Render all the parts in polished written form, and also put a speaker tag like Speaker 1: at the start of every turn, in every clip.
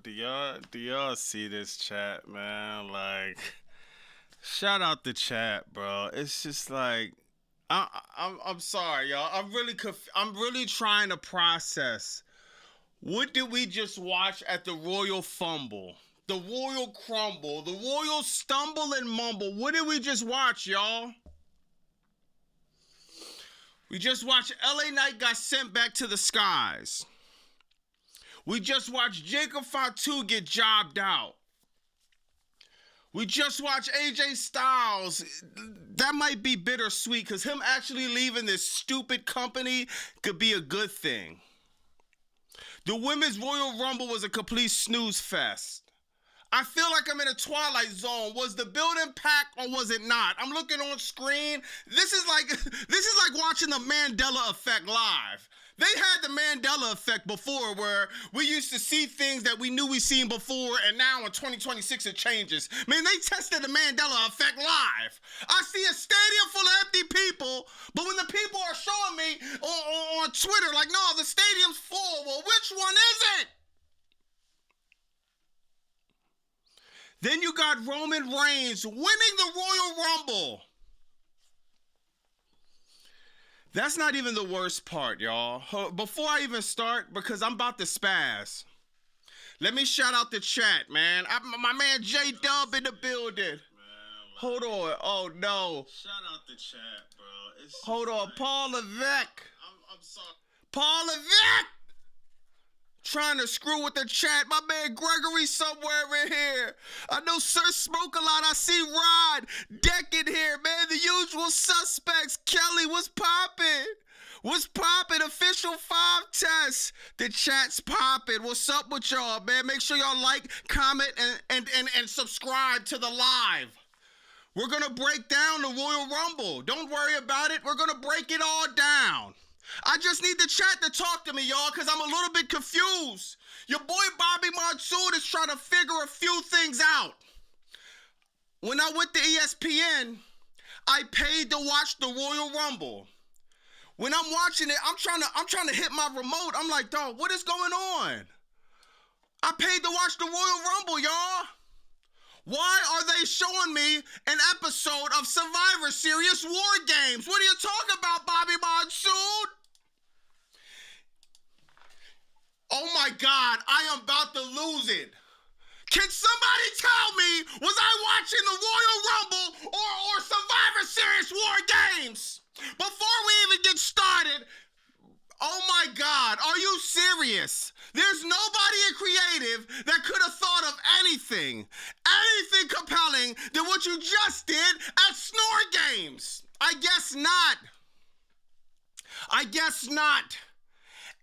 Speaker 1: Do y'all see this chat, man? Like, shout out the chat, bro. It's just like, I'm sorry, y'all. I'm really trying to process. What did we just watch at the Royal Fumble? The Royal Crumble, the Royal Stumble and Mumble. What did we just watch, y'all? We just watched LA Knight got sent back to the skies. We just watched Jacob Fatu get jobbed out. We just watched AJ Styles. That might be bittersweet because him actually leaving this stupid company could be a good thing. The Women's Royal Rumble was a complete snooze fest. I feel like I'm in a Twilight Zone. Was the building packed or was it not? I'm looking on screen. This is like watching the Mandela Effect live. They had the Mandela Effect before where we used to see things that we knew we seen before, and now in 2026 it changes. Man, they tested the Mandela Effect live. I see a stadium full of empty people, but when the people are showing me on Twitter, like, no, the stadium's full. Well, which one is it? Then you got Roman Reigns winning the Royal Rumble. That's not even the worst part, y'all. Before I even start, because I'm about to spaz, let me shout out the chat, man. My man J-Dub in the building. Hold on. Oh, no. Shout out the chat, bro. Hold on. Paul Levesque. I'm sorry. Paul Levesque! Trying to screw with the chat. My man Gregory somewhere in here. I know Sir Smoke a lot. I see Rod Deck in here, man. The usual suspects. Kelly, what's poppin'? What's poppin'? Official 5 test. The chat's poppin'. What's up with y'all, man? Make sure y'all like, comment, and subscribe to the live. We're gonna break down the Royal Rumble. Don't worry about it. We're gonna break it all down. I just need the chat to talk to me, y'all, because I'm a little bit confused. Your boy Bobby Monsoon is trying to figure a few things out. When I went to ESPN, I paid to watch the Royal Rumble. When I'm watching it, I'm trying to hit my remote. I'm like, dog, what is going on? I paid to watch the Royal Rumble, y'all. Why are they showing me an episode of Survivor Series War Games? What are you talking about, Bobby Monsoon? Oh my God, I am about to lose it. Can somebody tell me, was I watching the Royal Rumble or Survivor Series War Games? Before we even get started, oh my God, are you serious? There's nobody in creative that could have thought of anything compelling than what you just did at Snore Games. I guess not.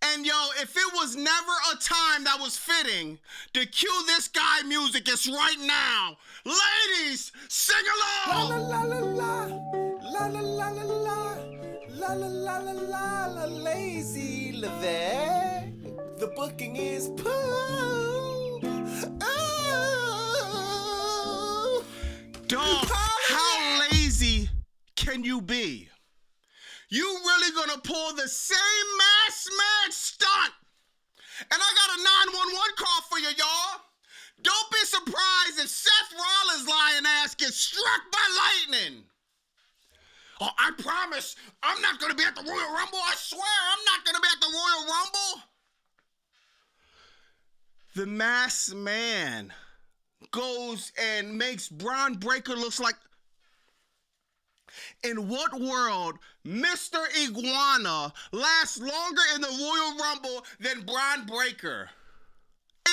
Speaker 1: And yo, if it was never a time that was fitting to cue this guy music, it's right now. Ladies, sing along!
Speaker 2: La la la la la la la la la la la la la la la lazy Levesque. The booking is poo. Oh.
Speaker 1: Dog, how lazy can you be? You really gonna pull the same masked man stunt? And I got a 911 call for you, y'all. Don't be surprised if Seth Rollins' lying ass gets struck by lightning. Oh, I promise I'm not gonna be at the Royal Rumble. I swear I'm not gonna be at the Royal Rumble. The masked man goes and makes Braun Breaker looks like... In what world Mr. Iguana lasts longer in the Royal Rumble than Braun Breaker?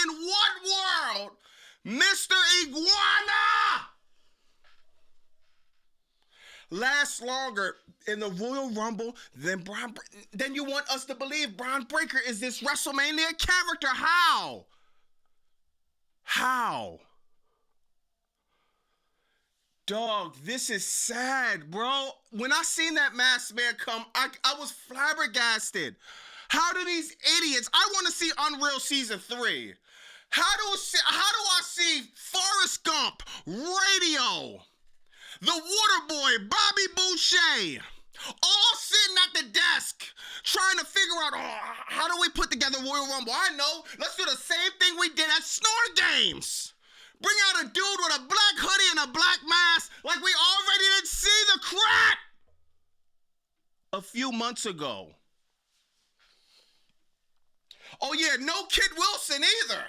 Speaker 1: In what world Mr. Iguana lasts longer in the Royal Rumble than Braun Breaker? Then you want us to believe Braun Breaker is this WrestleMania character. How? Dog, this is sad, bro. When I seen that masked man come, I was flabbergasted. How do these idiots... I want to see Unreal Season 3. How do I see Forrest Gump, Radio, the Waterboy, Bobby Boucher, all sitting at the desk trying to figure out, how do we put together Royal Rumble? I know. Let's do the same thing we did at Snore Games. Bring out a dude with a black hoodie and a black mask like we already didn't see the crap a few months ago. Oh, yeah, no Kit Wilson either.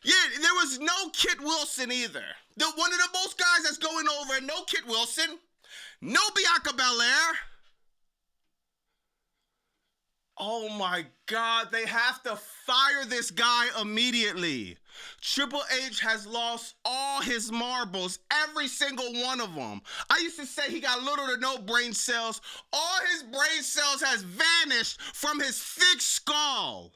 Speaker 1: Yeah, there was no Kit Wilson either. One of the most guys that's going over, no Kit Wilson, no Bianca Belair. Oh my God, they have to fire this guy immediately. Triple H has lost all his marbles, every single one of them. I used to say he got little to no brain cells. All his brain cells has vanished from his thick skull.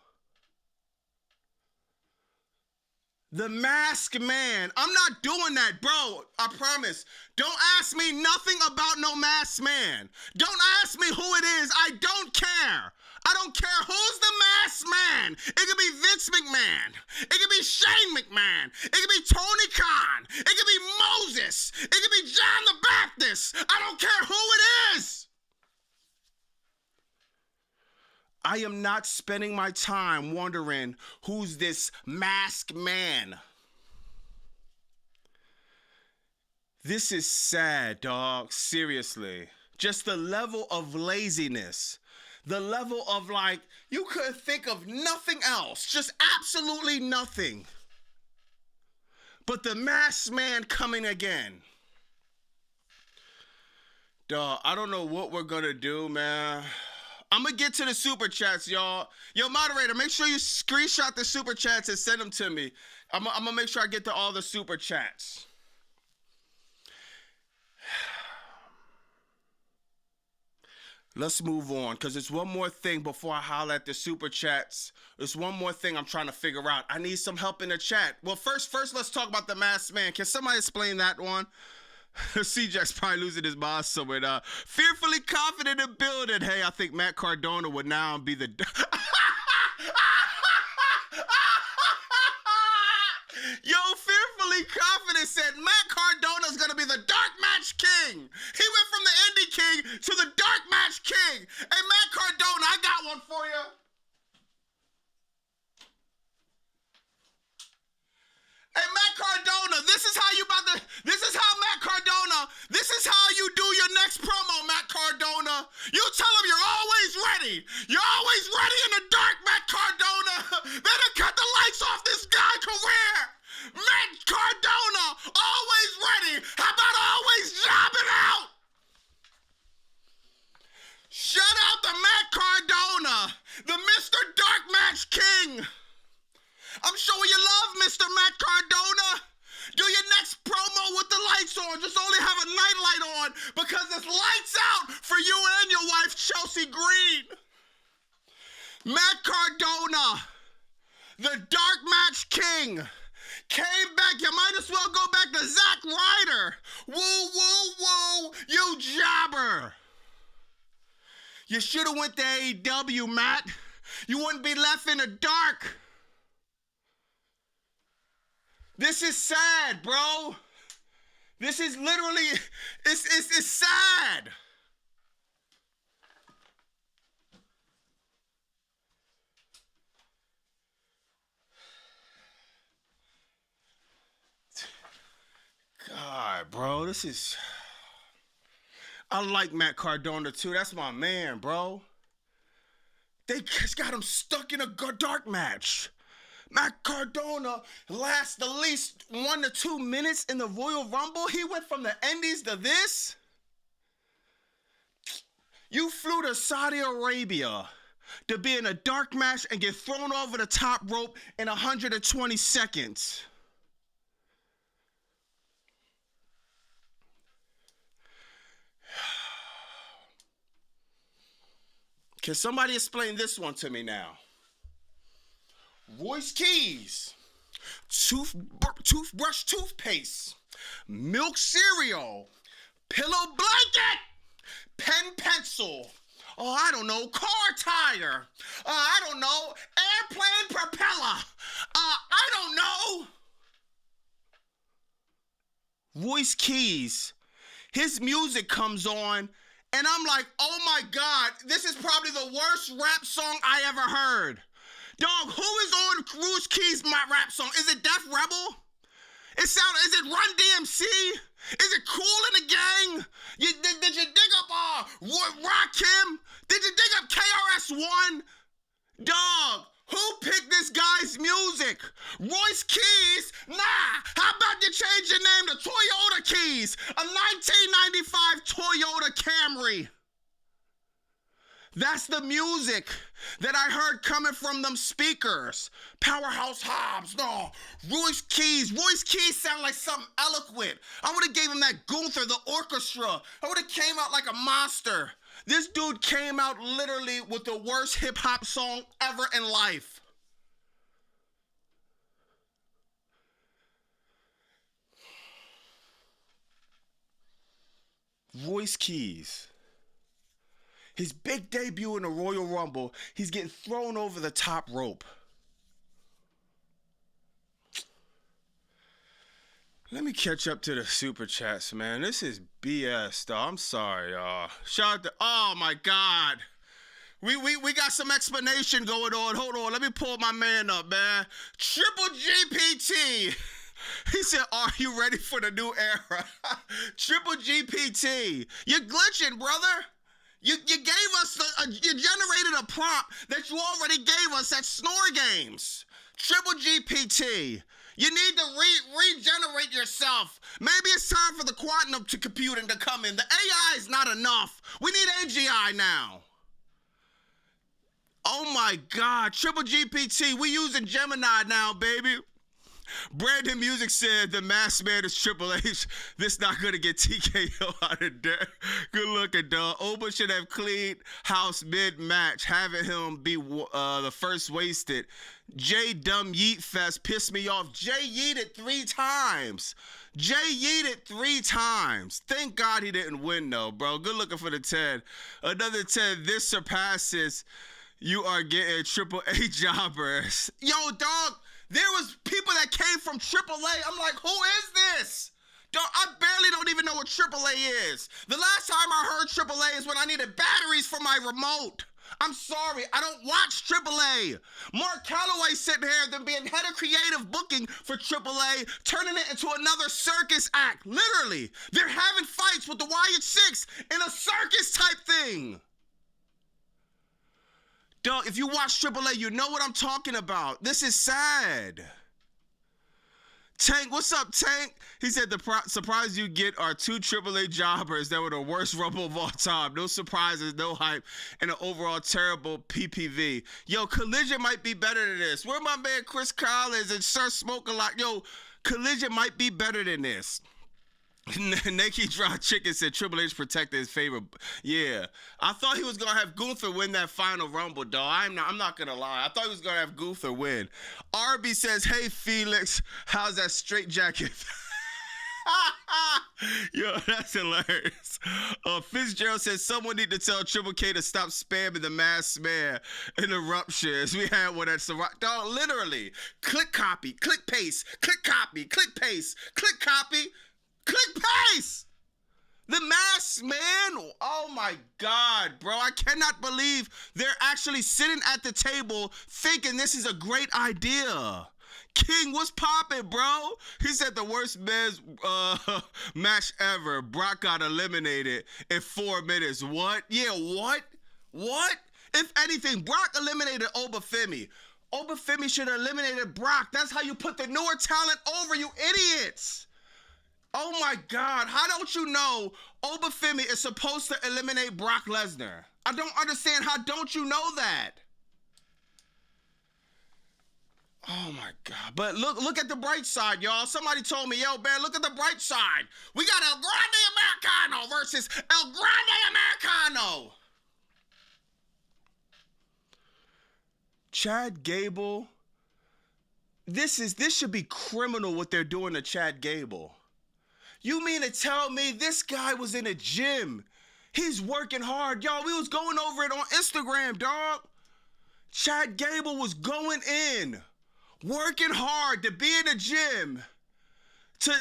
Speaker 1: The Masked Man. I'm not doing that, bro. I promise. Don't ask me nothing about no Masked Man. Don't ask me who it is. I don't care. I don't care who's the Masked Man. It could be Vince McMahon. It could be Shane McMahon. It could be Tony Khan. It could be Moses. It could be John the Baptist. I don't care who it is. I am not spending my time wondering who's this Masked Man. This is sad, dog. Seriously. Just the level of laziness. The level of like, you could think of nothing else. Just absolutely nothing. But the Masked Man coming again. Dog, I don't know what we're gonna do, man. I'm gonna get to the super chats, y'all. Yo, moderator, make sure you screenshot the super chats and send them to me. I'm gonna make sure I get to all the super chats. Let's move on, because there's one more thing before I holler at the super chats. There's one more thing I'm trying to figure out. I need some help in the chat. Well, first, let's talk about the Masked Man. Can somebody explain that one? C-Jack's probably losing his mind somewhere. Fearfully confident in building. Hey, I think Matt Cardona would now be the... Yo, Fearfully Confident said Matt Cardona's gonna be the Dark Match King. He went from the Indie King to the Dark Match King. Hey, Matt Cardona, I got one for you. Hey, Matt Cardona, this is how Matt Cardona, this is how you do your next promo, Matt Cardona. You tell him you're always ready. You're always ready in the dark, Matt Cardona. They done cut the lights off this guy's career. Matt Cardona, always ready. How about always jobbing out? Shout out to Matt Cardona, the Mr. Dark Match King. I'm showing you love, Mr. Matt Cardona. Do your next promo with the lights on. Just only have a nightlight on because it's lights out for you and your wife, Chelsea Green. Matt Cardona, the Dark Match King, came back. You might as well go back to Zack Ryder. Woo, woo, woo, you jobber. You should have went to AEW, Matt. You wouldn't be left in the dark. This is sad, bro. This is literally, it's sad. God, bro, this is, I like Matt Cardona too. That's my man, bro. They just got him stuck in a dark match. Matt Cardona lasts at least 1 to 2 minutes in the Royal Rumble. He went from the Indies to this. You flew to Saudi Arabia to be in a dark match and get thrown over the top rope in 120 seconds. Can somebody explain this one to me now? Royce Keys, toothbrush toothpaste, milk cereal, pillow blanket, pen pencil, I don't know, car tire, I don't know, airplane propeller, I don't know. Royce Keys, his music comes on, and I'm like, oh my God, this is probably the worst rap song I ever heard. Dog, who is on Royce Keys' rap song? Is it Def Rebel? Is it Run DMC? Is it Cool in the Gang? Did you dig up Rakim? Did you dig up KRS-One? Dog, who picked this guy's music? Royce Keys? Nah, how about you change your name to Toyota Keys? A 1995 Toyota Camry. That's the music that I heard coming from them speakers. Powerhouse Hobbs, no. Royce Keys sound like something eloquent. I would have gave him that Gunther, the orchestra. I would have came out like a monster. This dude came out literally with the worst hip hop song ever in life. Royce Keys. His big debut in the Royal Rumble, he's getting thrown over the top rope. Let me catch up to the super chats, man. This is BS, though. I'm sorry, y'all. Shout out to, oh my God. We got some explanation going on. Hold on, let me pull my man up, man. Triple GPT. He said, are you ready for the new era? Triple GPT. You're glitching, brother. You gave us, you generated a prompt that you already gave us at Snore Games. Triple GPT. You need to regenerate yourself. Maybe it's time for the quantum computing to come in. The AI is not enough. We need AGI now. Oh my God, Triple GPT, we using Gemini now, baby. Brandon Music said the masked man is Triple H. This not gonna get TKO out of there. Good looking, dog. Oba should have cleaned house mid-match, having him be the first wasted. Jay Dumb Yeet Fest pissed me off. Jay yeeted 3 times. Jay yeeted 3 times. Thank God he didn't win, though, bro. Good looking for the 10. Another 10. This surpasses. You are getting Triple A jobbers. Yo, dog. There was people that came from AAA. I'm like, who is this? I barely don't even know what AAA is. The last time I heard AAA is when I needed batteries for my remote. I'm sorry, I don't watch AAA. Mark Calloway sitting here, them being head of creative booking for AAA, turning it into another circus act. Literally, they're having fights with the YH6 in a circus type thing. Dog, if you watch AAA, you know what I'm talking about. This is sad. Tank, what's up, Tank? He said the surprise you get are 2 AAA jobbers that were the worst Rumble of all time. No surprises, no hype, and an overall terrible PPV. Yo, Collision might be better than this. Where my man Chris Collins and Sir Smoke a Lot? Yo, Collision might be better than this. Naked Dry Chicken said Triple H protected his favorite. Yeah, I thought he was gonna have Gunther win that final Rumble, dog. I'm not gonna lie. I thought he was gonna have Gunther win. RB says, "Hey Felix, how's that straight jacket?" Yo, that's hilarious. Fitzgerald says someone need to tell Triple K to stop spamming the masked man interruptions. We had one at Ciroc. Dog, literally, click copy, click paste, click copy, click paste, click copy. Click paste! The masked man? Oh my God, bro. I cannot believe they're actually sitting at the table thinking this is a great idea. King, what's poppin', bro? He said the worst men's match ever. Brock got eliminated in 4 minutes. What? Yeah, what? What? If anything, Brock eliminated Obafemi. Obafemi should have eliminated Brock. That's how you put the newer talent over, you idiots. Oh my God, how don't you know Obafemi is supposed to eliminate Brock Lesnar? I don't understand, how don't you know that? Oh my God, but look at the bright side, y'all. Somebody told me, yo, man, look at the bright side. We got El Grande Americano versus El Grande Americano. Chad Gable, this should be criminal what they're doing to Chad Gable. You mean to tell me this guy was in a gym? He's working hard. Y'all, we was going over it on Instagram, dog. Chad Gable was going in, working hard to be in a gym, to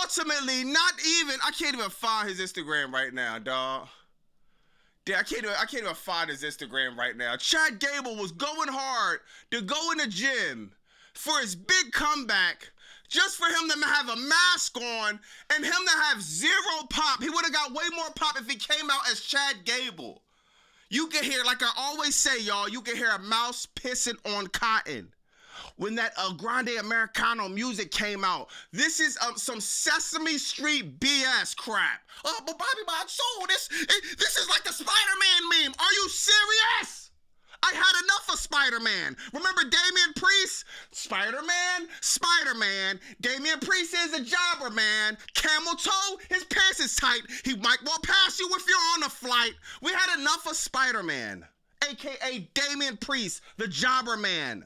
Speaker 1: ultimately not even, I can't even find his Instagram right now, dog. Yeah, I can't even find his Instagram right now. Chad Gable was going hard to go in the gym for his big comeback, just for him to have a mask on and him to have zero pop. He would have got way more pop if he came out as Chad Gable. You can hear, like I always say, y'all, you can hear a mouse pissing on cotton. When that Grande Americano music came out, this is some Sesame Street BS crap. Oh, but Bobby Soul, this is like the Spider-Man meme. Are you serious? I had enough of Spider-Man. Remember Damian Priest? Spider-Man. Damian Priest is a jobber, man. Camel toe, his pants is tight. He might walk past you if you're on a flight. We had enough of Spider-Man, a.k.a. Damian Priest, the jobber man.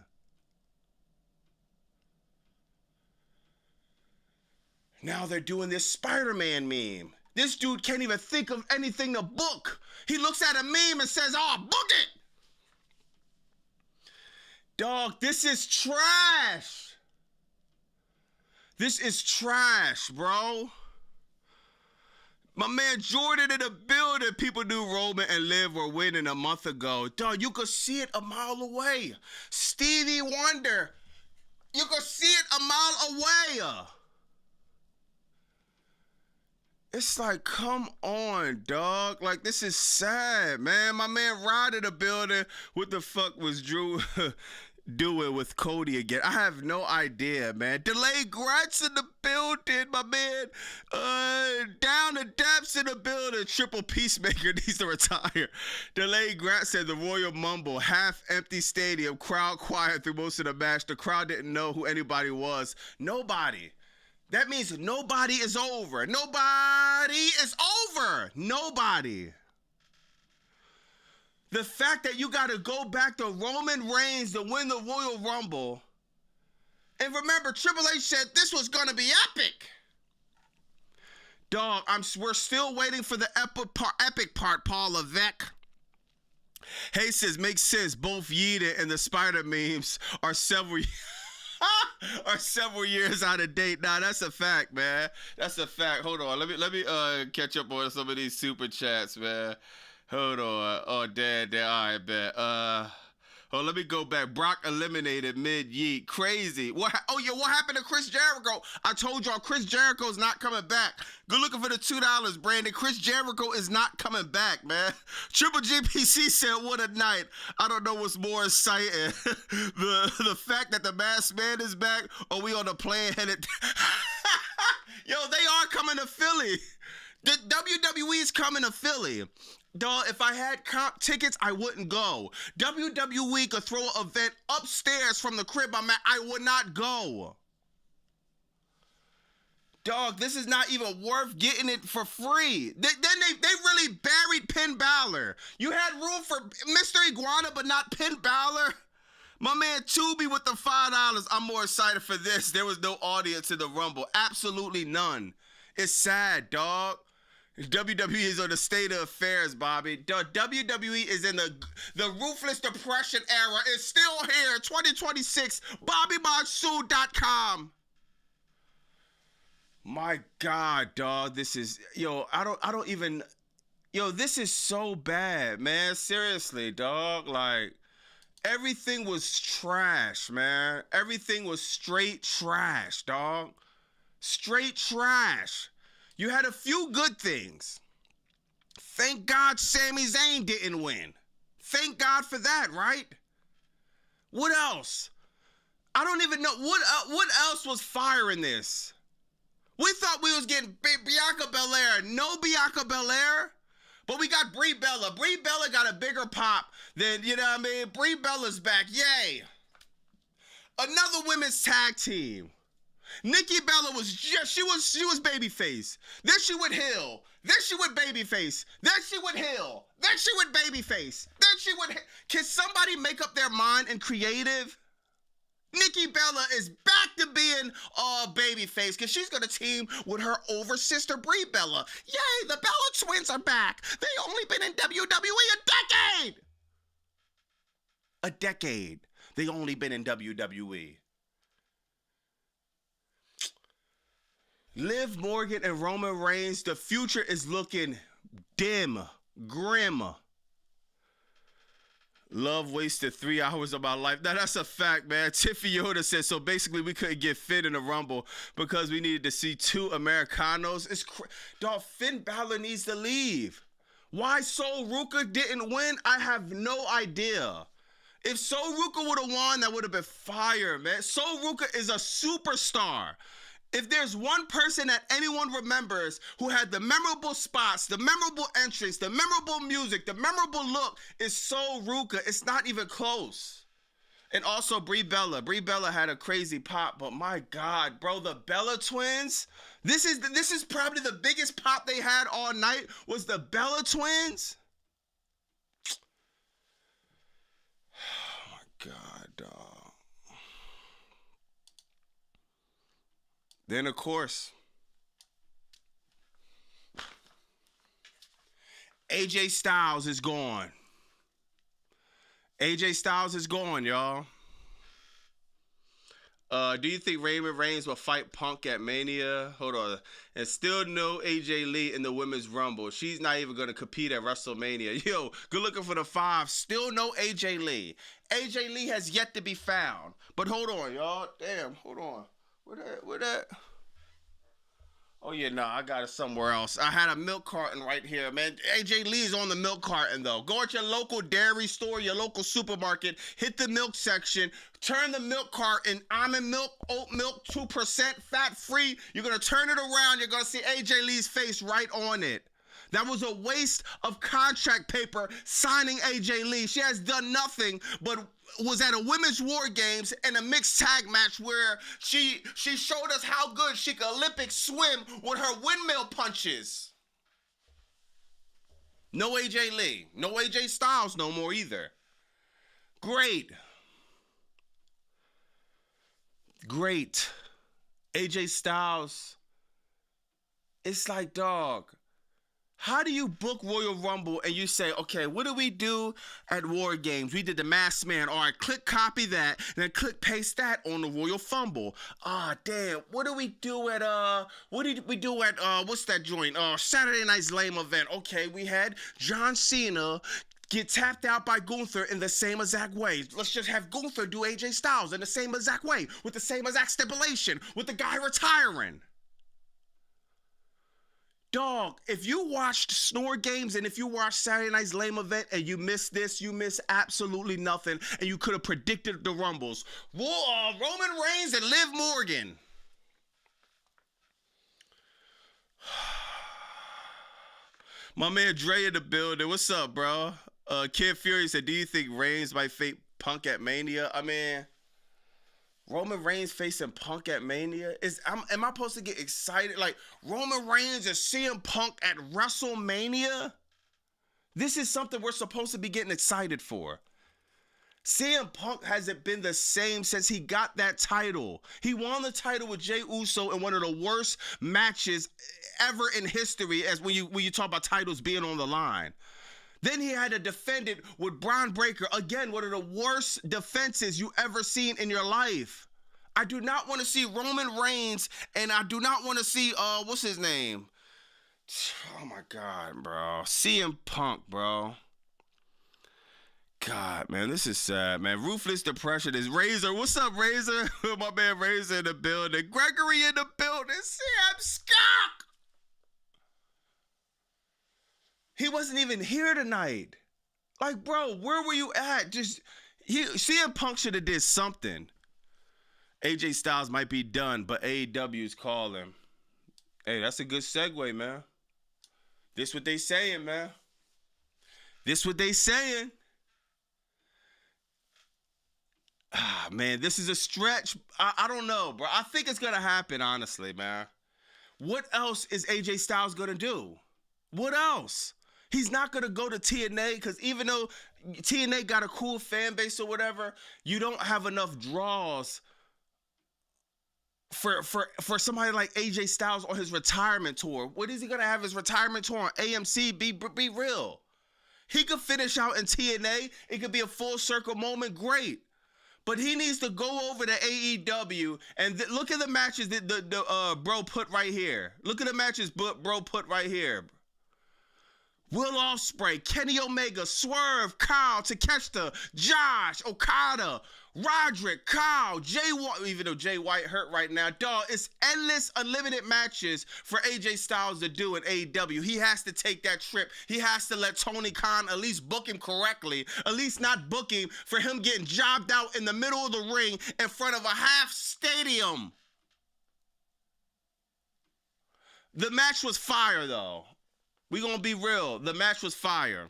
Speaker 1: Now they're doing this Spider-Man meme. This dude can't even think of anything to book. He looks at a meme and says, oh, book it. Dog, this is trash. This is trash, bro. My man Jordan in the building. People knew Roman and Liv were winning a month ago. Dog, you could see it a mile away. Stevie Wonder, you could see it a mile away. It's like, come on, dog. Like, this is sad, man. My man Rod in the building. What the fuck was Drew doing with Cody again? I have no idea, man. Delayed Gratz in the building, my man. Down the depths in the building. Triple Peacemaker needs to retire. Delayed Gratz said the Royal Mumble, half-empty stadium, crowd quiet through most of the match. The crowd didn't know who anybody was. Nobody. That means nobody is over. Nobody is over. Nobody. The fact that you got to go back to Roman Reigns to win the Royal Rumble. And remember, Triple H said this was going to be epic. Dog, we're still waiting for the epic part, Paul Levesque. Hey, says, makes sense. Both Yeeta and the Spider memes are several years out of date. Nah, that's a fact, man. That's a fact. Hold on. Let me catch up on some of these super chats, man. Hold on. Oh, dad. All right, bet. Let me go back. Brock eliminated mid-yeet. Crazy. What happened to Chris Jericho? I told y'all Chris Jericho's not coming back. Good looking for the $2, Brandon. Chris Jericho is not coming back, man. Triple GPC said, what a night. I don't know what's more exciting. the fact that the Masked Man is back, or we on the plane headed... Yo, they are coming to Philly. The WWE is coming to Philly. Dog, if I had comp tickets, I wouldn't go. WWE could throw an event upstairs from the crib I'm at. I would not go. Dog, this is not even worth getting it for free. They really buried Penn Balor. You had room for Mr. Iguana, but not Penn Balor. My man Tubi with the $5. I'm more excited for this. There was no audience in the Rumble. Absolutely none. It's sad, dog. WWE is on the state of affairs, Bobby. WWE is in the ruthless depression era. It's still here, 2026. BobbyMonsoon.com. My God, dog, this is this is so bad, man. Seriously, dog. Like, everything was trash, man. Everything was straight trash, dog. Straight trash. You had a few good things. Thank God Sami Zayn didn't win. Thank God for that, right? What else? I don't even know. What else was fire in this? We thought we was getting Bianca Belair. No Bianca Belair. But we got Brie Bella. Brie Bella got a bigger pop than, you know what I mean? Brie Bella's back. Yay. Another women's tag team. Nikki Bella she was babyface. Then she would heel. Then she would babyface. Then she would heel. Then she would babyface. Then she would. Can somebody make up their mind and creative? Nikki Bella is back to being babyface because she's gonna team with her older sister Brie Bella. Yay! The Bella twins are back. They only been in WWE a decade. A decade. They only been in WWE. Liv Morgan and Roman Reigns, the future is looking dim, grim. Love wasted 3 hours of my life. Now, that's a fact, man. Tiffy Yoda said, so basically we couldn't get Finn in the Rumble because we needed to see 2 Americanos. Dog, Finn Balor needs to leave. Why Sol Ruka didn't win, I have no idea. If Sol Ruka would have won, that would have been fire, man. Sol Ruka is a superstar. If there's one person that anyone remembers who had the memorable spots, the memorable entrance, the memorable music, the memorable look, is Sol Ruka. It's not even close. And also Brie Bella. Brie Bella had a crazy pop, but my God, bro, the Bella twins. This is probably the biggest pop they had all night was the Bella twins. Oh my God, dog. Then, of course, AJ Styles is gone. AJ Styles is gone, y'all. Do you think Roman Reigns will fight Punk at Mania? Hold on. And still no AJ Lee in the Women's Rumble. She's not even going to compete at WrestleMania. Yo, good looking for the 5. Still no AJ Lee. AJ Lee has yet to be found. But hold on, y'all. Damn, hold on. Where that? Oh, yeah, no, I got it somewhere else. I had a milk carton right here, man. AJ Lee is on the milk carton, though. Go at your local dairy store, your local supermarket, hit the milk section, turn the milk carton, almond milk, oat milk, 2%, fat-free. You're going to turn it around. You're going to see AJ Lee's face right on it. That was a waste of contract paper signing AJ Lee. She has done nothing but was at a women's war games and a mixed tag match where she showed us how good she could Olympic swim with her windmill punches. No AJ Lee. No AJ Styles no more either. Great. AJ Styles. It's like, dog. How do you book Royal Rumble and you say, okay, what do we do at War Games? We did the Masked Man. All right, click copy that, then click paste that on the Royal Fumble. Damn. What do we do at what's that joint? Saturday Night's Lame Event. Okay, we had John Cena get tapped out by Gunther in the same exact way. Let's just have Gunther do AJ Styles in the same exact way, with the same exact stipulation, with the guy retiring. Dog, if you watched Snore Games and if you watched Saturday Night's Lame Event and you missed this, you missed absolutely nothing, and you could have predicted the Rumbles. Roman Reigns and Liv Morgan. My man Dre in the building. What's up, bro? Kid Fury said, do you think Reigns might fake Punk at Mania? I mean, Roman Reigns facing Punk at Mania? Am I supposed to get excited? Like, Roman Reigns and CM Punk at WrestleMania? This is something we're supposed to be getting excited for. CM Punk hasn't been the same since he got that title. He won the title with Jey Uso in one of the worst matches ever in history, as when you talk about titles being on the line. Then he had to defend it with Braun Breaker. Again, one of the worst defenses you ever seen in your life. I do not want to see Roman Reigns, and I do not want to see, what's his name? Oh, my God, bro. CM Punk, bro. God, man, this is sad, man. Ruthless Depression is Razor. What's up, Razor? My man Razor in the building. Gregory in the building. Sam Scott. He wasn't even here tonight. Like, bro, where were you at? CM Punk should have did something. AJ Styles might be done, but AEW's calling. Hey, that's a good segue, man. This what they saying, man. This what they saying. Man, this is a stretch. I don't know, bro. I think it's going to happen, honestly, man. What else is AJ Styles going to do? What else? He's not going to go to TNA because even though TNA got a cool fan base or whatever, you don't have enough draws for somebody like AJ Styles on his retirement tour. What is he going to have his retirement tour on AMC? Be real. He could finish out in TNA. It could be a full circle moment. Great. But he needs to go over to AEW and look at the matches that the bro put right here. Look at the matches bro put right here. Will Ospreay, Kenny Omega, Swerve, Kyle, Takeshita, Josh, Okada, Roderick, Kyle, Jay White, even though Jay White hurt right now, dog, it's endless, unlimited matches for AJ Styles to do in AEW. He has to take that trip. He has to let Tony Khan at least book him correctly, at least not book him for him getting jobbed out in the middle of the ring in front of a half stadium. The match was fire, though. We gonna be real. The match was fire.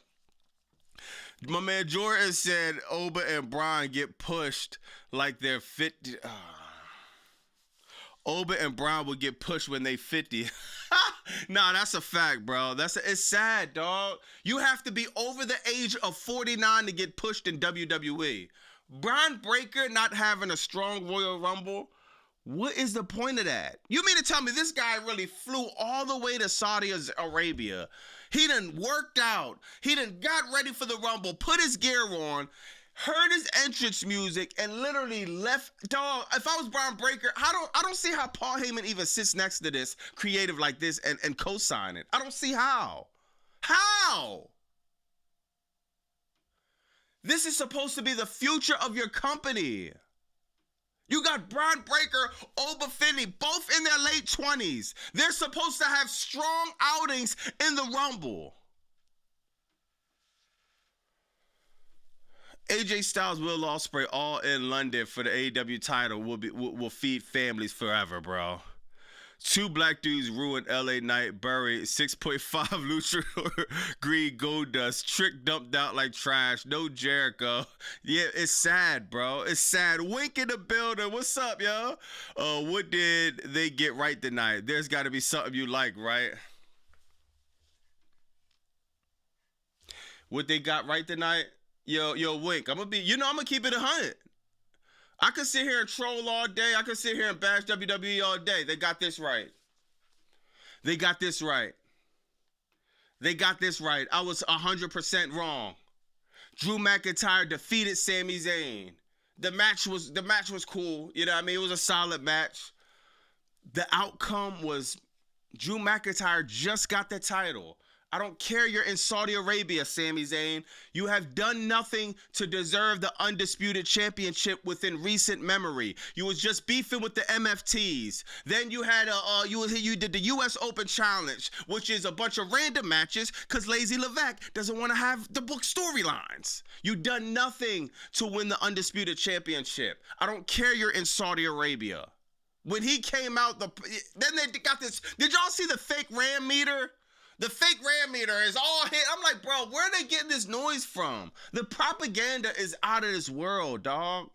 Speaker 1: My man Jordan said Oba and Brian get pushed like they're 50. Oba and Brian will get pushed when they 50. Nah, that's a fact, bro. It's sad, dog. You have to be over the age of 49 to get pushed in WWE. Brian Breakker not having a strong Royal Rumble. What is the point of that? You mean to tell me this guy really flew all the way to Saudi Arabia? He done worked out. He done got ready for the Rumble, put his gear on, heard his entrance music, and literally left. Dog, if I was Brian Breakker, I don't see how Paul Heyman even sits next to this creative like this and co-sign it. I don't see how. How? This is supposed to be the future of your company. You got Brian Breakker, Oba Femi, both in their late 20s. They're supposed to have strong outings in the Rumble. AJ Styles, Will Ospreay, all in London for the AEW title will feed families forever, bro. 2 black dudes ruined LA Knight, buried 6.5 Lucha Green Goldust, Trick dumped out like trash, no Jericho. Yeah, it's sad, bro. It's sad. Wink in the building. What's up, yo? What did they get right tonight? There's got to be something you like, right? What they got right tonight? Yo, Wink. I'm gonna keep it 100. I could sit here and troll all day. I could sit here and bash WWE all day. They got this right. They got this right. They got this right. I was 100% wrong. Drew McIntyre defeated Sami Zayn. The match was cool. You know what I mean? It was a solid match. The outcome was Drew McIntyre just got the title. I don't care you're in Saudi Arabia, Sami Zayn. You have done nothing to deserve the Undisputed Championship within recent memory. You was just beefing with the MFTs. Then you had you did the US Open Challenge, which is a bunch of random matches because Lazy Levesque doesn't want to have the book storylines. You done nothing to win the Undisputed Championship. I don't care you're in Saudi Arabia. When he came out, then they got this. Did y'all see the fake RAM meter? The fake RAM meter is all hit. I'm like, bro, where are they getting this noise from? The propaganda is out of this world, dog.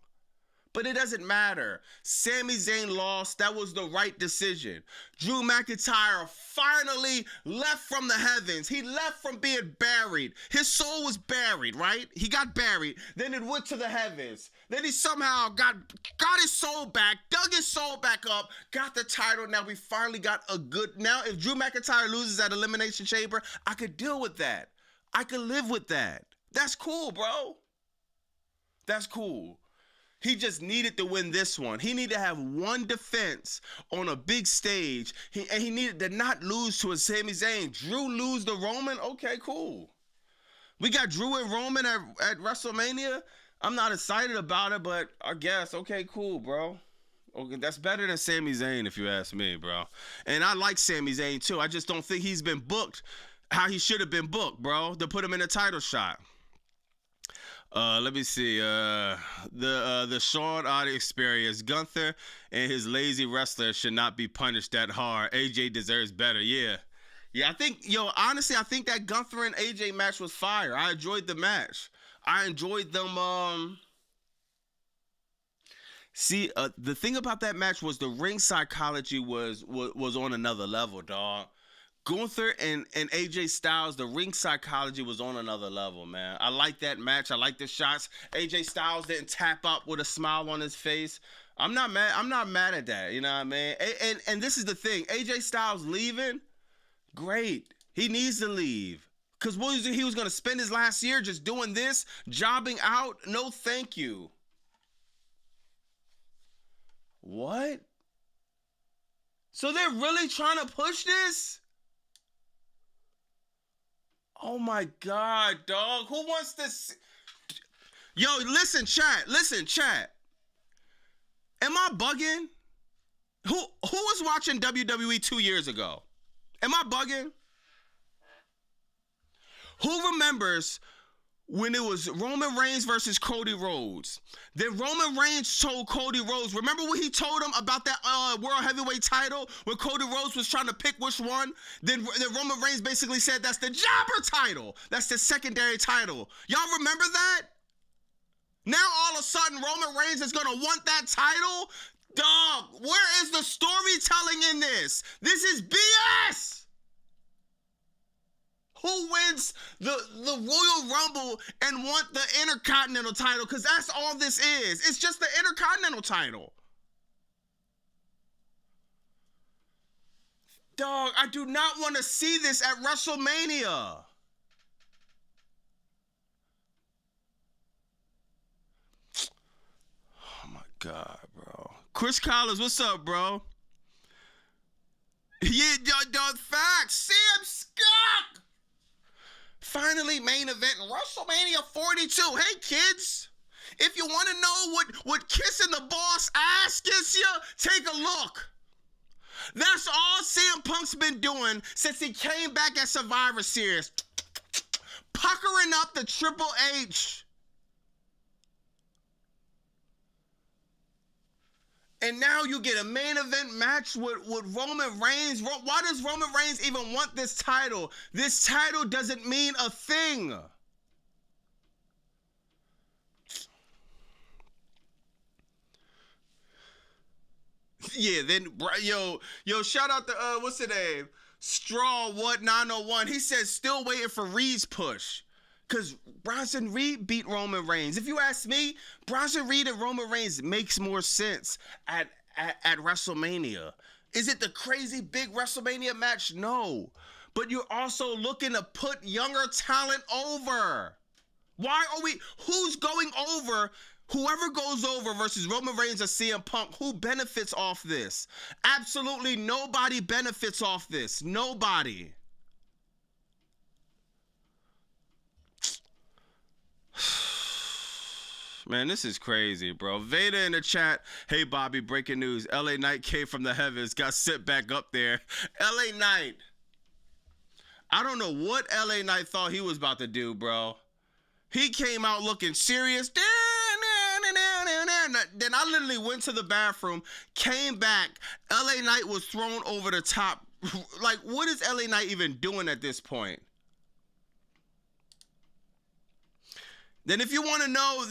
Speaker 1: But it doesn't matter. Sami Zayn lost. That was the right decision. Drew McIntyre finally left from the heavens. He left from being buried. His soul was buried, right? He got buried. Then it went to the heavens. Then he somehow got his soul back, dug his soul back up, got the title. Now we finally got a good... Now, if Drew McIntyre loses at Elimination Chamber, I could deal with that. I could live with that. That's cool, bro. That's cool. He just needed to win this one. He needed to have one defense on a big stage. And he needed to not lose to a Sami Zayn. Drew lose to Roman? Okay, cool. We got Drew and Roman at WrestleMania. I'm not excited about it, but I guess. Okay, cool, bro. Okay, that's better than Sami Zayn if you ask me, bro. And I like Sami Zayn too. I just don't think he's been booked how he should have been booked, bro, to put him in a title shot. Let me see. The Sean Odd experience. Gunther and his lazy wrestler should not be punished that hard. AJ deserves better. Yeah, I think, honestly, I think that Gunther and AJ match was fire. I enjoyed the match. I enjoyed them. The thing about that match was the ring psychology was on another level, dog. Gunther and AJ Styles, the ring psychology was on another level, man. I like that match. I like the shots. AJ Styles didn't tap up with a smile on his face. I'm not mad at that. You know what I mean? And this is the thing. AJ Styles leaving, great. He needs to leave. Because he was going to spend his last year just doing this, jobbing out? No, thank you. What? So they're really trying to push this? Oh my God, dog. Who wants to see? Yo, listen, chat. Listen, chat. Am I bugging? Who was watching WWE 2 years ago? Am I bugging? Who remembers when it was Roman Reigns versus Cody Rhodes? Then Roman Reigns told Cody Rhodes, remember what he told him about that World Heavyweight title when Cody Rhodes was trying to pick which one? Then Roman Reigns basically said that's the jobber title. That's the secondary title. Y'all remember that? Now all of a sudden Roman Reigns is going to want that title? Dog, where is the storytelling in this? This is BS. Who wins the Royal Rumble and want the Intercontinental title? Because that's all this is. It's just the Intercontinental title. Dog, I do not want to see this at WrestleMania. Oh my God, bro. Chris Collins, what's up, bro? Yeah, dog, facts. Sam Scott. Finally, main event WrestleMania 42. Hey, kids, if you want to know what kissing the boss ass gets you, take a look. That's all CM Punk's been doing since he came back at Survivor Series. Puckering up the Triple H. And now you get a main event match with Roman Reigns. Why does Roman Reigns even want this title? This title doesn't mean a thing. Yeah, then, yo, shout out to, what's the name? Straw What 901. He says, still waiting for Reed's push. Because Bronson Reed beat Roman Reigns. If you ask me, Bronson Reed and Roman Reigns makes more sense at WrestleMania. Is it the crazy big WrestleMania match? No. But you're also looking to put younger talent over. Why are we, who's going over? Whoever goes over versus Roman Reigns or CM Punk, who benefits off this? Absolutely nobody benefits off this. Nobody. Man, this is crazy, bro. Veda in the chat. Hey, Bobby, breaking news. LA Knight came from the heavens, got sent back up there. LA Knight. I don't know what LA Knight thought he was about to do, bro. He came out looking serious. Then I literally went to the bathroom, came back. LA Knight was thrown over the top. Like, what is LA Knight even doing at this point? Then if you want to know,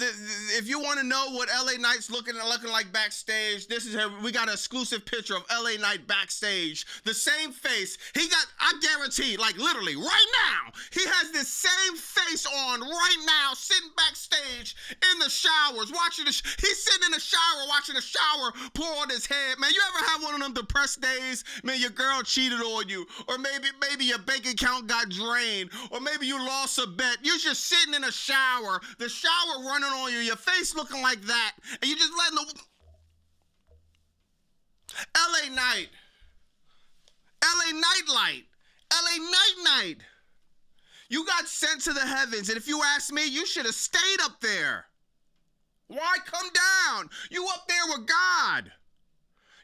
Speaker 1: what LA Knight's looking like backstage, this is here. We got an exclusive picture of LA Knight backstage. The same face. He got, I guarantee, like literally right now, he has this same face on right now, sitting backstage in the showers, watching he's sitting in the shower, watching the shower pour on his head. Man, you ever have one of them depressed days? Man, your girl cheated on you, or maybe your bank account got drained, or maybe you lost a bet. You're just sitting in a shower. The shower running on you, your face looking like that, and you just letting the LA Knight, LA Nightlight, LA Night. You got sent to the heavens, and if you ask me, you should have stayed up there. Why come down? You up there with God.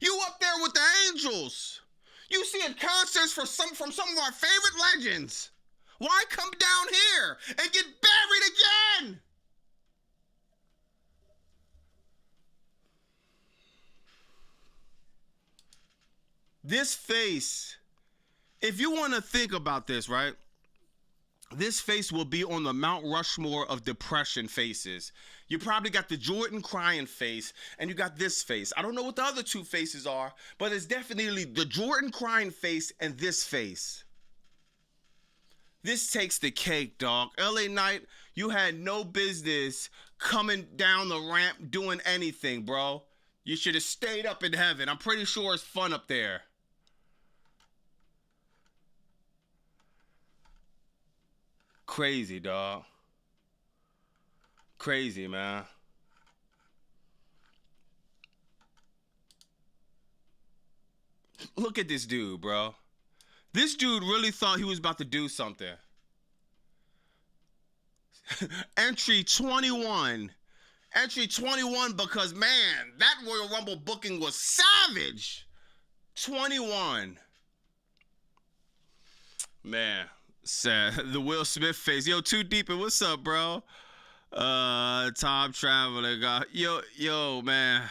Speaker 1: You up there with the angels. You seeing concerts from some of our favorite legends. Why come down here and get buried again? This face, if you want to think about this, right? This face will be on the Mount Rushmore of depression faces. You probably got the Jordan crying face, and you got this face. I don't know what the other two faces are, but it's definitely the Jordan crying face and this face. This takes the cake, dog. LA Knight, you had no business coming down the ramp doing anything, bro. You should have stayed up in heaven. I'm pretty sure it's fun up there. Crazy, dog. Crazy, man. Look at this dude, bro. This dude really thought he was about to do something. Entry 21. Entry 21 because, man, that Royal Rumble booking was savage. 21. Man, sad. The Will Smith face. Yo, Too Deep, and what's up, bro? Time traveling guy. Yo, man.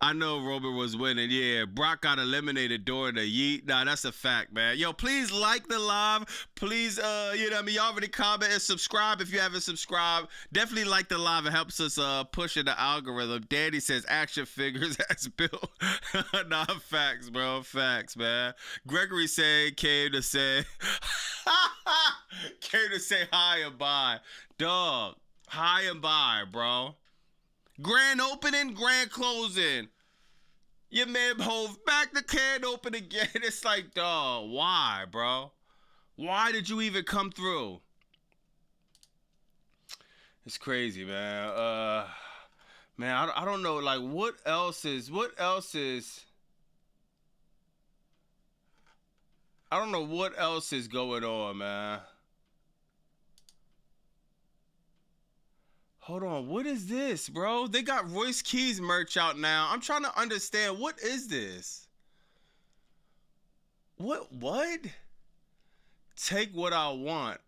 Speaker 1: I know Robert was winning. Yeah, Brock got eliminated during the yeet. Nah, that's a fact, man. Yo, please like the live. Please, you know what I mean? Y'all already comment and subscribe if you haven't subscribed. Definitely like the live. It helps us push in the algorithm. Danny says action figures as Bill. Nah, facts, bro. Facts, man. Gregory said came to say hi and bye. Dog, hi and bye, bro. Grand opening, grand closing. Your man Hove back the can open again. It's like, dog, why, bro? Why did you even come through? It's crazy, man. Man, I don't know, like, what else is, I don't know what else is going on, man. Hold on, what is this, bro? They got Royce Keys merch out now. I'm trying to understand, what is this? What? Take what I want.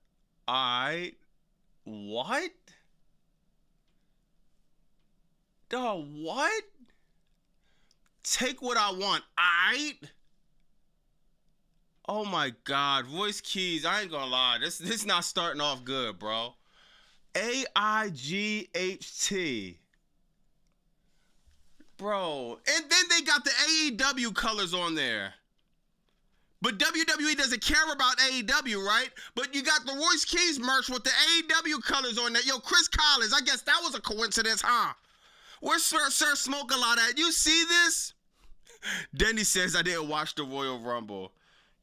Speaker 1: Alright. What? Dog, what? Take what I want. Alright? Oh my God, Royce Keys, I ain't gonna lie. This not starting off good, bro. AIGHT. Bro. And then they got the AEW colors on there. But WWE doesn't care about AEW, right? But you got the Royce Keys merch with the AEW colors on there. Yo, Chris Collins, I guess that was a coincidence, huh? Where's Sir Smoke a lot at? You see this? Denny says I didn't watch the Royal Rumble.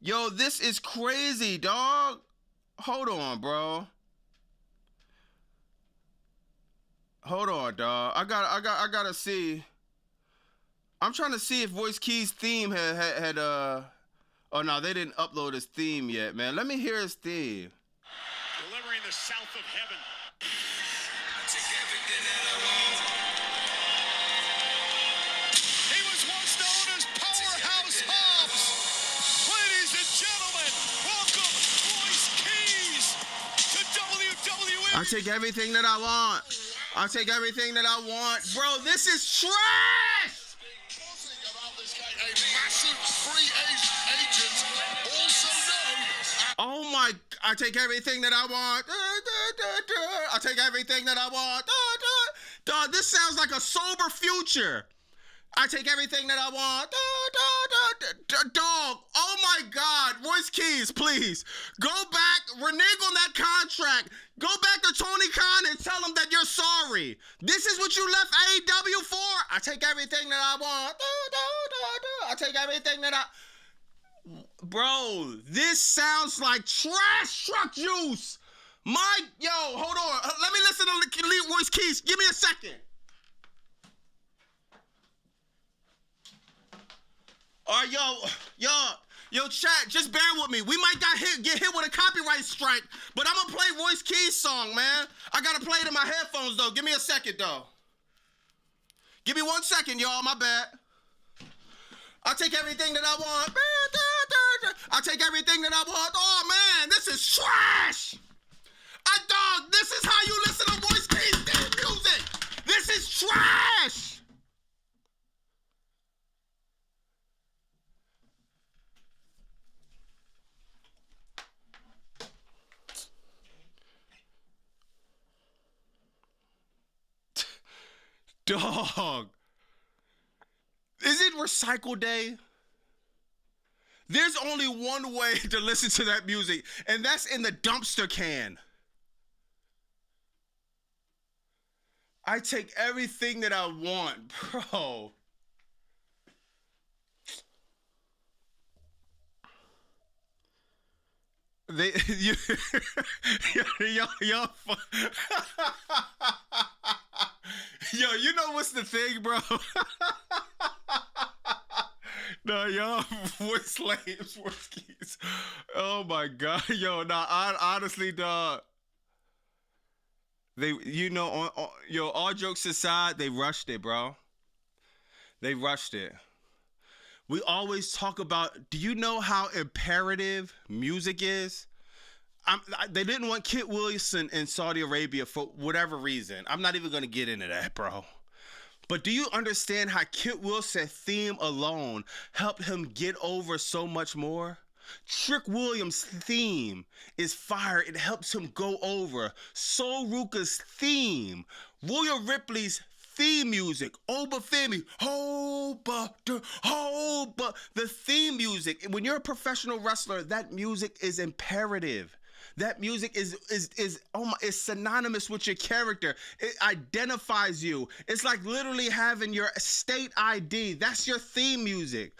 Speaker 1: Yo, this is crazy, dog. Hold on, bro. Hold on, dog. I gotta see. I'm trying to see if Royce Keys' theme had oh no, they didn't upload his theme yet, man. Let me hear his theme.
Speaker 3: Delivering the south of heaven. He was once known as Powerhouse Hobbs. Ladies and gentlemen, welcome Royce Keys to WWE.
Speaker 1: I take everything that I want. I take everything that I want. Bro, this is trash!
Speaker 3: A massive free agent, also known.
Speaker 1: Oh my, I take everything that I want. I take everything that I want. Dog, this sounds like a sober Future. I take everything that I want. Dog, oh my God. Royce Keys, please. Go back, renege on that contract. Go back to Tony Khan and tell him that you're sorry. This is what you left AEW for? I take everything that I want. I take everything that I... Bro, this sounds like trash truck juice. Yo, hold on. Let me listen to Royce Keys. Give me a second. All right, yo, chat, just bear with me. We might get hit with a copyright strike, but I'm gonna play Royce Keys' song, man. I gotta play it in my headphones, though. Give me a second, though. Give me 1 second, y'all. My bad. I'll take everything that I want. I'll take everything that I want. Oh, man, this is trash. Dog, this is how you listen to Royce Keys' theme music. This is trash. Dog. Is it recycle day? There's only one way to listen to that music, and that's in the dumpster can. I take everything that I want, bro. Y'all Yo, you know what's the thing, bro? No, y'all voice slaves, voice keys. Oh my God, yo, nah, honestly, dog. They, yo, all jokes aside, they rushed it, bro. They rushed it. We always talk about, do you know how imperative music is? They didn't want Kit Wilson in Saudi Arabia for whatever reason. I'm not even going to get into that, bro. But do you understand how Kit Wilson's theme alone helped him get over so much more? Trick Williams' theme is fire. It helps him go over. Soul Ruka's theme, Royal Ripley's theme music, Obafemi, the theme music. When you're a professional wrestler, that music is imperative. That music is synonymous with your character. It identifies you. It's like literally having your state ID. That's your theme music.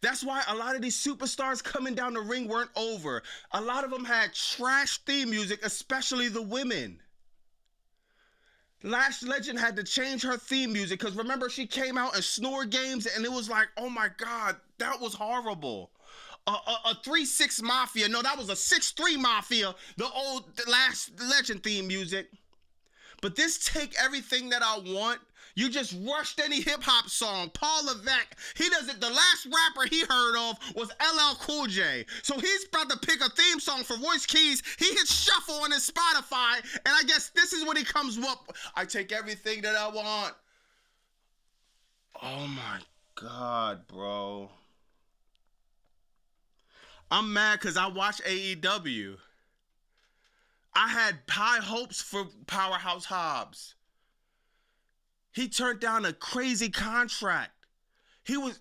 Speaker 1: That's why a lot of these superstars coming down the ring weren't over. A lot of them had trash theme music, especially the women. Lash Legend had to change her theme music because remember she came out in Snore Games and it was like, oh my God, that was horrible. A 3-6 Mafia, no, that was a 6-3 Mafia, the Lash Legend theme music. But this Take Everything That I Want, you just rushed any hip hop song. Paul Levesque, he does it. The last rapper he heard of was LL Cool J. So he's about to pick a theme song for Royce Keys. He hits shuffle on his Spotify, and I guess this is what he comes up. I take everything that I want. Oh my God, bro. I'm mad because I watch AEW. I had high hopes for Powerhouse Hobbs. He turned down a crazy contract. He was...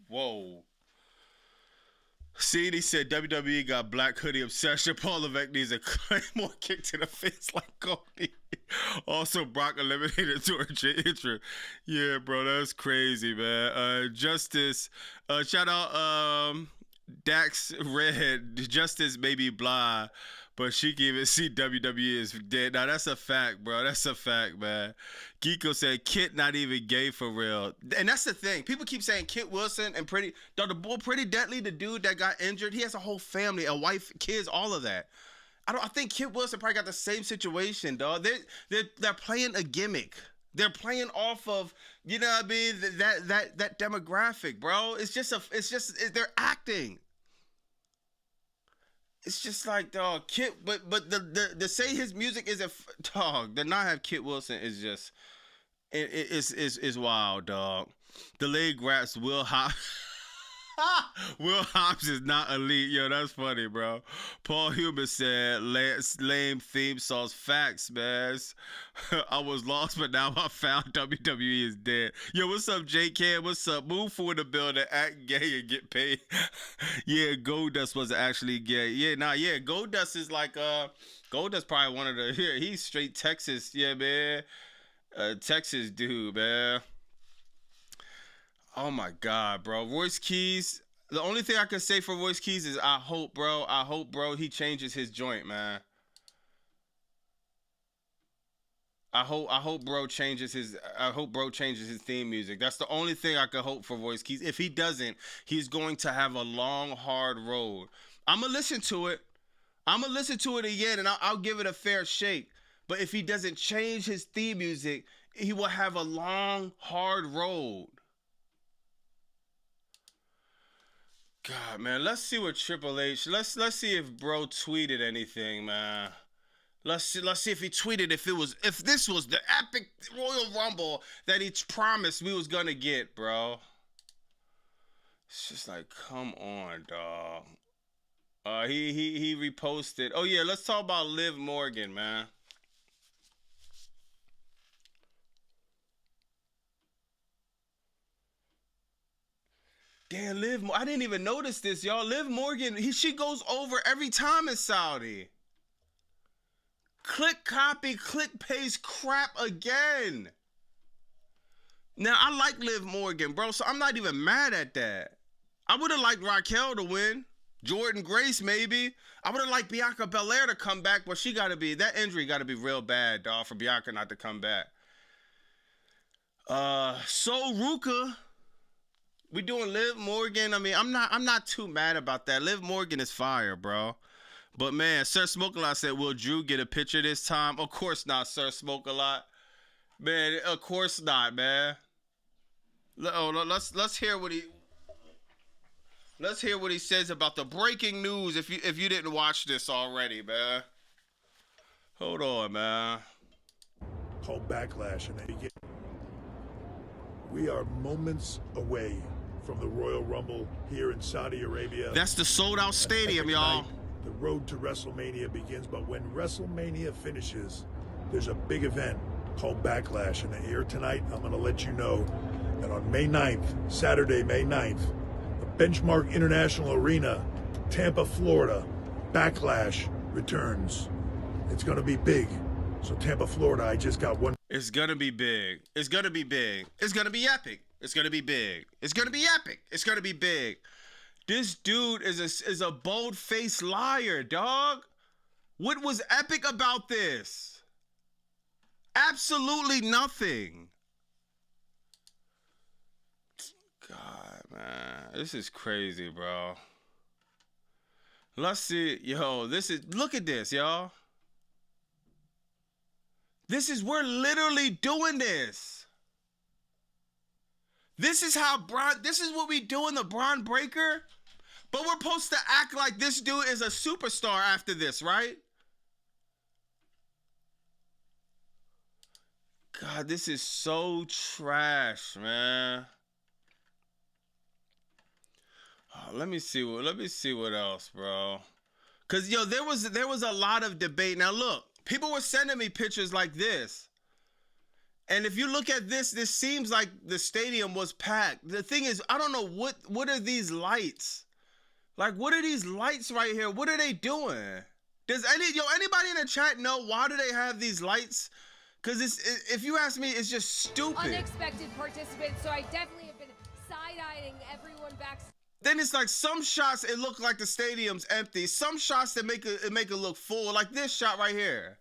Speaker 1: Whoa. CD said WWE got Black Hoodie obsession. Paul Levesque needs a Claymore kick to the face like Cody. Also, Brock eliminated George Intro. Yeah, bro, that's crazy, man. Justice, shout out Dax Red. Justice may be blind, but she can even see WWE is dead. Now, that's a fact, bro. That's a fact, man. Geeko said, Kit not even gay for real. And that's the thing. People keep saying Kit Wilson and Pretty Deadly, the dude that got injured, he has a whole family, a wife, kids, all of that. I think Kit Wilson probably got the same situation, dog. They're playing a gimmick. They're playing off of, you know what I mean, that demographic, bro. They're acting. It's just like, dog, Kit, but the say his music isn't, dog, to not have Kit Wilson is just, it's wild, dog. Delayed grass Will Hobbs. Will Hobbs is not elite. Yo, that's funny, bro. Paul Huber said, lame theme songs. Facts, man. I was lost, but now I found WWE is dead. Yo, what's up, J-Cam? What's up? Move forward the building, act gay and get paid. Yeah, Goldust was actually gay. Yeah, Goldust is like, Goldust probably one of the, he's straight Texas. Yeah, man. Texas dude, man. Oh my God, bro. Royce Keys. The only thing I can say for Royce Keys is I hope, bro, he changes his joint, man. I hope bro changes his theme music. That's the only thing I can hope for Royce Keys. If he doesn't, he's going to have a long, hard road. I'm going to listen to it. Again, and I'll give it a fair shake. But if he doesn't change his theme music, he will have a long, hard road. God, man, let's see what Triple H. Let's see if bro tweeted anything, man. Let's see if he tweeted if this was the epic Royal Rumble that he promised we was gonna get, bro. It's just like, come on, dog. He reposted. Oh yeah, let's talk about Liv Morgan, man. Damn, I didn't even notice this, y'all. Liv Morgan, she goes over every time in Saudi. Click, copy, click, paste crap again. Now, I like Liv Morgan, bro, so I'm not even mad at that. I would have liked Raquel to win. Jordan Grace, maybe. I would have liked Bianca Belair to come back, but that injury got to be real bad, dog, for Bianca not to come back. So Ruka. We doing Liv Morgan. I mean, I'm not too mad about that. Liv Morgan is fire, bro. But man, Sir Smoke-A-Lot said, will Drew get a picture this time? Of course not, Sir Smoke-A-Lot. Man, of course not, man. Let's hear what he says about the breaking news if you didn't watch this already, man. Hold on, man.
Speaker 4: Called Backlash, and we are moments away from the Royal Rumble here in Saudi Arabia.
Speaker 1: That's the sold-out stadium, y'all.
Speaker 4: The road to WrestleMania begins, but when WrestleMania finishes, there's a big event called Backlash, and here tonight I'm going to let you know that on May 9th, Saturday, May 9th, the Benchmark International Arena, Tampa, Florida, Backlash returns. It's going to be big. So Tampa, Florida, I just got one.
Speaker 1: It's going to be big. It's going to be big. It's going to be epic. It's going to be big. It's going to be epic. It's going to be big. This dude is a bold-faced liar, dog. What was epic about this? Absolutely nothing. God, man. This is crazy, bro. Let's see. Yo, look at this, y'all. We're literally doing this. This is what we do in the Braun Breaker. But we're supposed to act like this dude is a superstar after this, right? God, this is so trash, man. Oh, let me see what else, bro. Cause yo, there was a lot of debate. Now look, people were sending me pictures like this. And if you look at this seems like the stadium was packed. The thing is, I don't know what are these lights? Like, what are these lights right here? What are they doing? Does anybody in the chat know why do they have these lights? Because if you ask me, it's just stupid.
Speaker 5: Unexpected participants, so I definitely have been side-eyeing everyone back.
Speaker 1: Then it's like some shots it look like the stadium's empty. Some shots that make it look full, like this shot right here.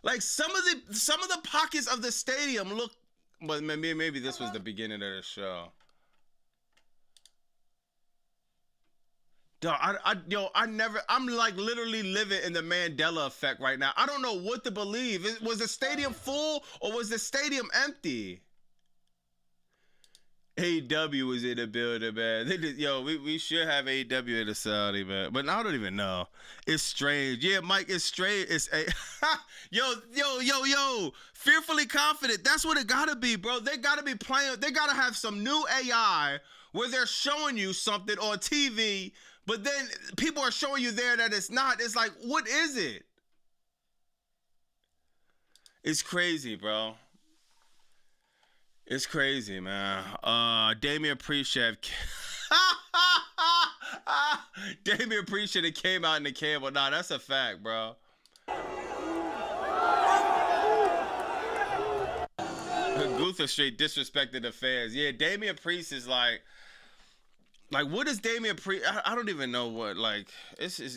Speaker 1: Like some of the pockets of the stadium look, but maybe this was the beginning of the show. Dog, I'm like literally living in the Mandela effect right now. I don't know what to believe. Was the stadium full or was the stadium empty? AEW was in the building, man. We should have AEW in the Saudi, man. But I don't even know. It's strange. Yeah, Mike, it's strange. It's yo. Fearfully confident. That's what it gotta be, bro. They gotta be playing. They gotta have some new AI where they're showing you something on TV, but then people are showing you there that it's not. It's like, what is it? It's crazy, bro. It's crazy, man. Damian Priest Damian Priest should have came out in the cable. Nah, that's a fact, bro. Gunther straight disrespected the fans. Yeah, Damian Priest is like what is Damian Priest? I don't even know what, like,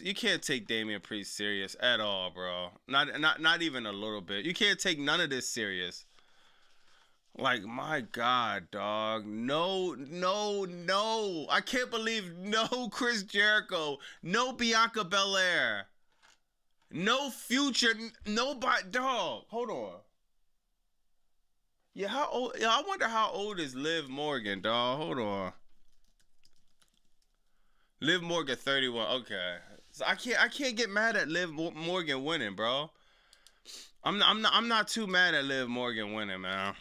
Speaker 1: you can't take Damian Priest serious at all, bro. Not even a little bit. You can't take none of this serious. Like, my God, dog. No. I can't believe no Chris Jericho, no Bianca Belair, no Future, nobody, dog. Hold on. Yeah, how old? Yeah, I wonder how old is Liv Morgan, dog. Hold on. Liv Morgan, 31. Okay, so I can't get mad at Liv Morgan winning, bro. I'm not too mad at Liv Morgan winning, man.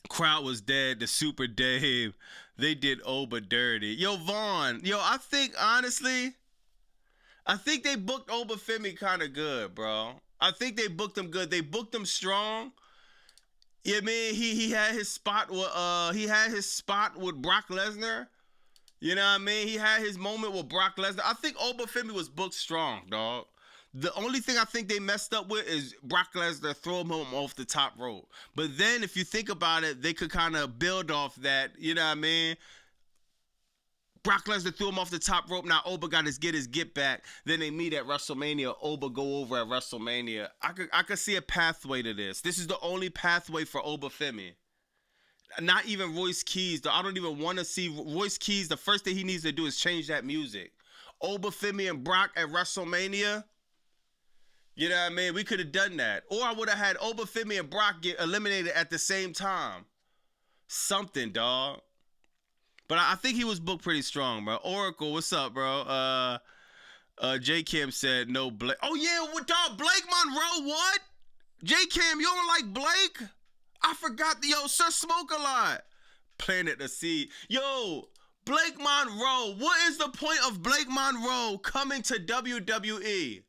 Speaker 1: Crowd was dead. The Super Dave. They did Oba dirty. Yo, Vaughn. Yo, I think, honestly, they booked Oba Femi kind of good, bro. I think they booked him good. They booked him strong. Yeah, man, he had his spot with Brock Lesnar. You know what I mean? He had his moment with Brock Lesnar. I think Oba Femi was booked strong, dog. The only thing I think they messed up with is Brock Lesnar throw him off the top rope. But then if you think about it, they could kind of build off that, you know what I mean? Brock Lesnar threw him off the top rope. Now Oba got his get back. Then they meet at WrestleMania. Oba go over at WrestleMania. I could see a pathway to this. This is the only pathway for Oba Femi. Not even Royce Keys. I don't even want to see Royce Keys. The first thing he needs to do is change that music. Obafemi and Brock at WrestleMania. You know what I mean? We could have done that. Or I would have had Obafemi and Brock get eliminated at the same time. Something, dog. But I think he was booked pretty strong, bro. Oracle, what's up, bro? J Cam said no Blake. Oh yeah, what dog? Blake Monroe, what? J Cam, you don't like Blake? I forgot yo, Sir Smoke a lot. Planted the seed. Yo, Blake Monroe. What is the point of Blake Monroe coming to WWE?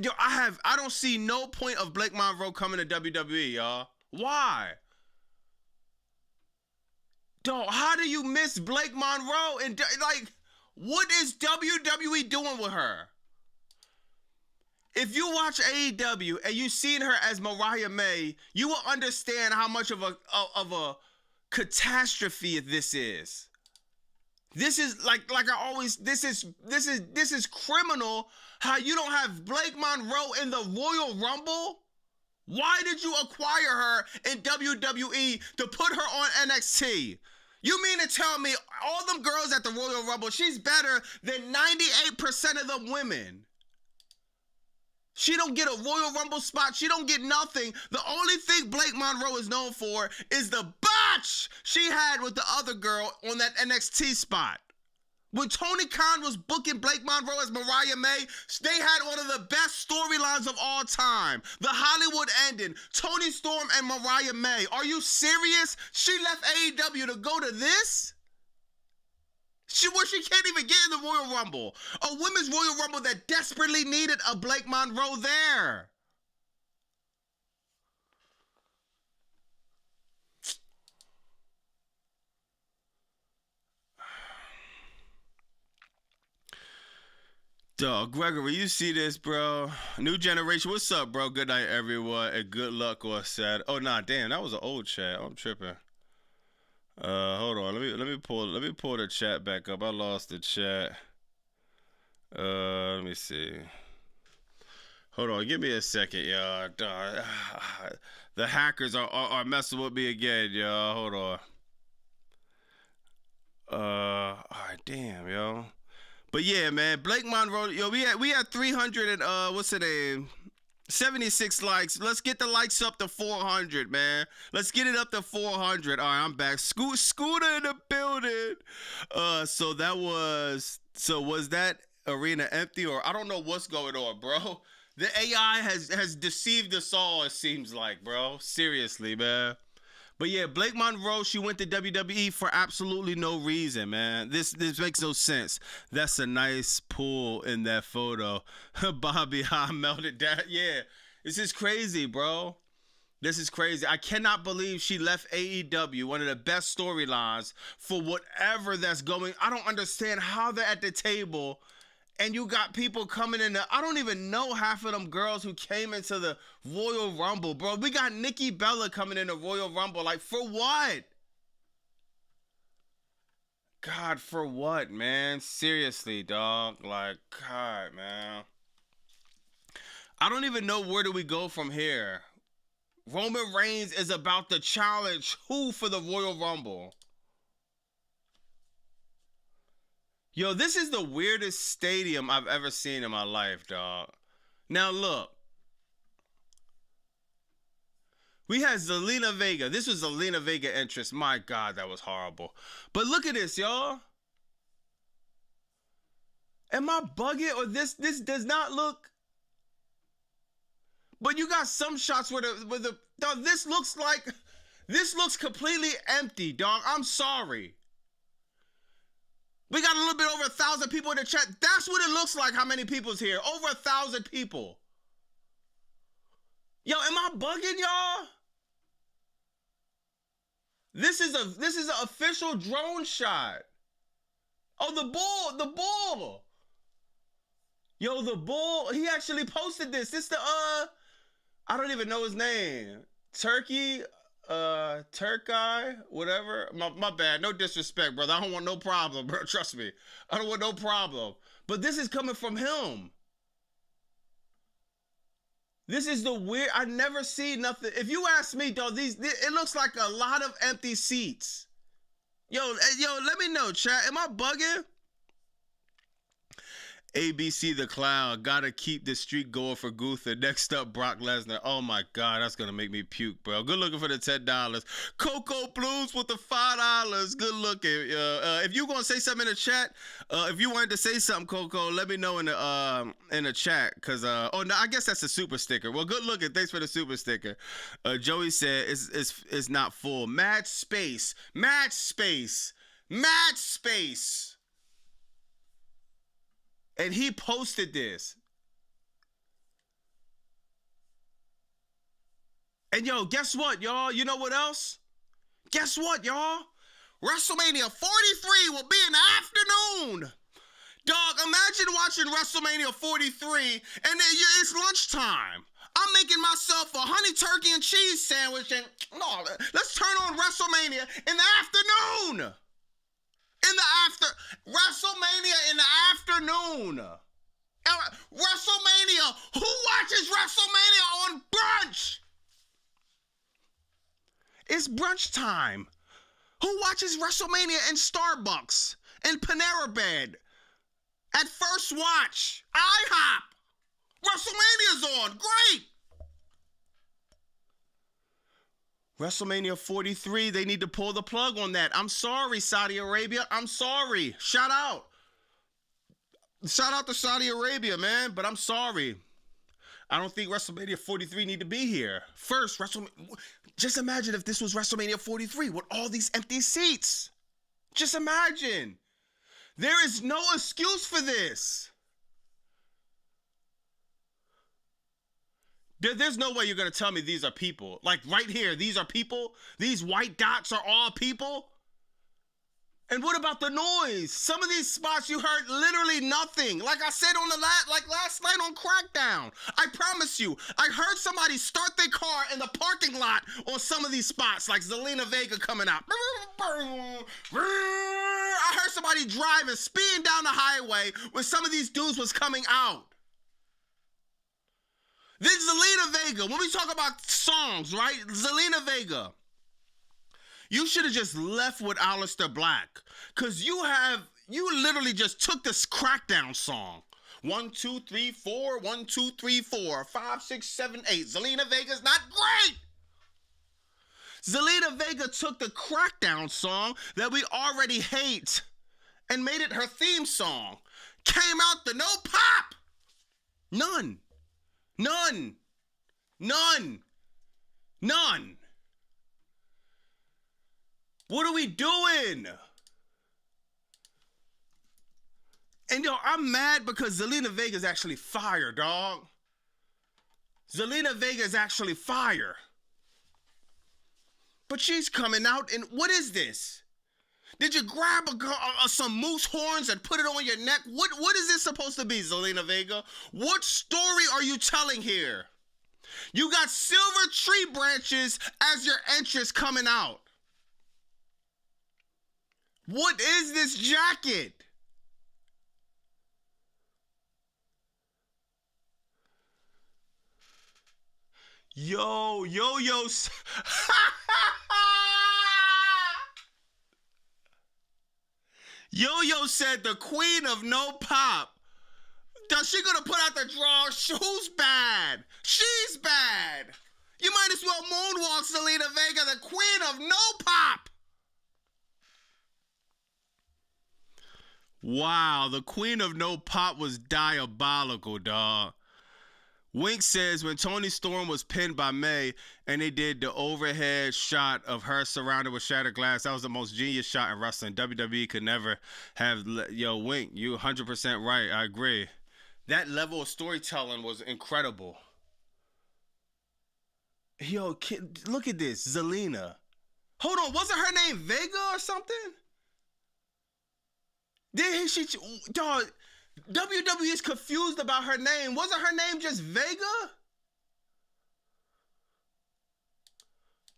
Speaker 1: Yo, I don't see no point of Blake Monroe coming to WWE, y'all. Why? Dog, how do you miss Blake Monroe? And like, what is WWE doing with her? If you watch AEW and you've seen her as Mariah May, you will understand how much of a catastrophe this is. This is like I always. This is criminal. How you don't have Blake Monroe in the Royal Rumble? Why did you acquire her in WWE to put her on NXT? You mean to tell me all them girls at the Royal Rumble, she's better than 98% of them women? She don't get a Royal Rumble spot. She don't get nothing. The only thing Blake Monroe is known for is the botch she had with the other girl on that NXT spot. When Tony Khan was booking Blake Monroe as Mariah May, they had one of the best storylines of all time. The Hollywood ending. Tony Storm and Mariah May. Are you serious? She left AEW to go to this? She can't even get in the Royal Rumble. A women's Royal Rumble that desperately needed a Blake Monroe there. Dog, Gregory, you see this, bro? New generation, what's up, bro? Good night, everyone, and good luck or sad. Oh, nah, damn, that was an old chat. I'm tripping. Hold on, let me pull the chat back up. I lost the chat. Let me see. Hold on, give me a second, y'all. The hackers are messing with me again, y'all. Hold on. All right, damn, yo. But yeah, man, Blake Monroe, yo, we had 300 and what's the name? 76 likes. Let's get the likes up to 400, man. Let's get it up to 400. All right, I'm back. Scooter in the building. So was that arena empty, or I don't know what's going on, bro? The AI has deceived us all, it seems like, bro. Seriously, man. But yeah, Blake Monroe, she went to WWE for absolutely no reason, man. This makes no sense. That's a nice pull in that photo. Bobby, I melted down. Yeah, this is crazy, bro. This is crazy. I cannot believe she left AEW, one of the best storylines, for whatever that's going. I don't understand how they're at the table. And you got people coming in. I don't even know half of them girls who came into the Royal Rumble, bro. We got Nikki Bella coming in the Royal Rumble. Like, for what? God, for what, man? Seriously, dog. Like, God, man. I don't even know where do we go from here. Roman Reigns is about to challenge who for the Royal Rumble? Yo, this is the weirdest stadium I've ever seen in my life, dog. Now, look. We had Zelina Vega. This was Zelina Vega entrance. My God, that was horrible. But look at this, y'all. Am I bugging, or this does not look? But you got some shots where dog, this looks completely empty, dog. I'm sorry. We got a little bit over 1,000 people in the chat. That's what it looks like, how many people's here. Over 1,000 people. Yo, am I bugging y'all? This is an official drone shot. Oh, the bull. Yo, the bull, he actually posted this. This the, I don't even know his name. Turkey, Turkey, whatever. My bad. No disrespect, brother. I don't want no problem, bro. Trust me. I don't want no problem. But this is coming from him. This is the weird. I never see nothing. If you ask me, though, it looks like a lot of empty seats. Yo, let me know, chat. Am I bugging? ABC the Clown, gotta keep the streak going for Gunther. Next up, Brock Lesnar. Oh my God, that's gonna make me puke, bro. Good looking for the $10. Coco Blues with the $5. Good looking. If you gonna say something in the chat, if you wanted to say something, Coco, let me know in the chat. Cause oh no, I guess that's a super sticker. Well, good looking. Thanks for the super sticker. Joey said it's not full. Match space. Match space. Match space. And he posted this. And yo, guess what, y'all? You know what else? Guess what, y'all? WrestleMania 43 will be in the afternoon. Dog, imagine watching WrestleMania 43 and then it's lunchtime. I'm making myself a honey turkey and cheese sandwich and no, let's turn on WrestleMania in the afternoon. WrestleMania in the afternoon. WrestleMania. Who watches WrestleMania on brunch? It's brunch time. Who watches WrestleMania in Starbucks and Panera Bread at First Watch? IHOP. WrestleMania's on. Great. WrestleMania 43, they need to pull the plug on that. I'm sorry, Saudi Arabia. I'm sorry. Shout out. Shout out to Saudi Arabia, man. But I'm sorry. I don't think WrestleMania 43 need to be here. First, just imagine if this was WrestleMania 43 with all these empty seats. Just imagine. There is no excuse for this. There's no way you're going to tell me these are people. Like right here, these are people? These white dots are all people? And what about the noise? Some of these spots you heard literally nothing. Like I said on the last night on Crackdown. I promise you, I heard somebody start their car in the parking lot on some of these spots, like Zelina Vega coming out. I heard somebody driving, speeding down the highway when some of these dudes was coming out. This is Zelina Vega. When we talk about songs, right? Zelina Vega. You should have just left with Aleister Black. Because you literally just took this Crackdown song. 1, 2, 3, 4. 1, 2, 3, 4. 5, 6, 7, 8. Zelina Vega's not great. Zelina Vega took the Crackdown song that we already hate and made it her theme song. Came out the no pop. None. None. None. None. What are we doing? And yo, I'm mad because Zelina Vega is actually fire, dog. Zelina Vega is actually fire. But she's coming out and what is this? Did you grab some moose horns and put it on your neck? What is this supposed to be, Zelina Vega? What story are you telling here? You got silver tree branches as your entrance coming out. What is this jacket? Yo. Yo said the queen of no pop. Does she gonna put out the draw? Who's bad? She's bad. You might as well moonwalk Zelina Vega, the queen of no pop. Wow, the queen of no pop was diabolical, dog. Wink says when Toni Storm was pinned by May and they did the overhead shot of her surrounded with shattered glass, that was the most genius shot in wrestling. WWE could never have. Yo, Wink, you 100% right. I agree. That level of storytelling was incredible. Yo, kid, look at this, Zelina. Hold on, wasn't her name Vega or something? Did she, dog? WWE is confused about her name. Wasn't her name just Vega?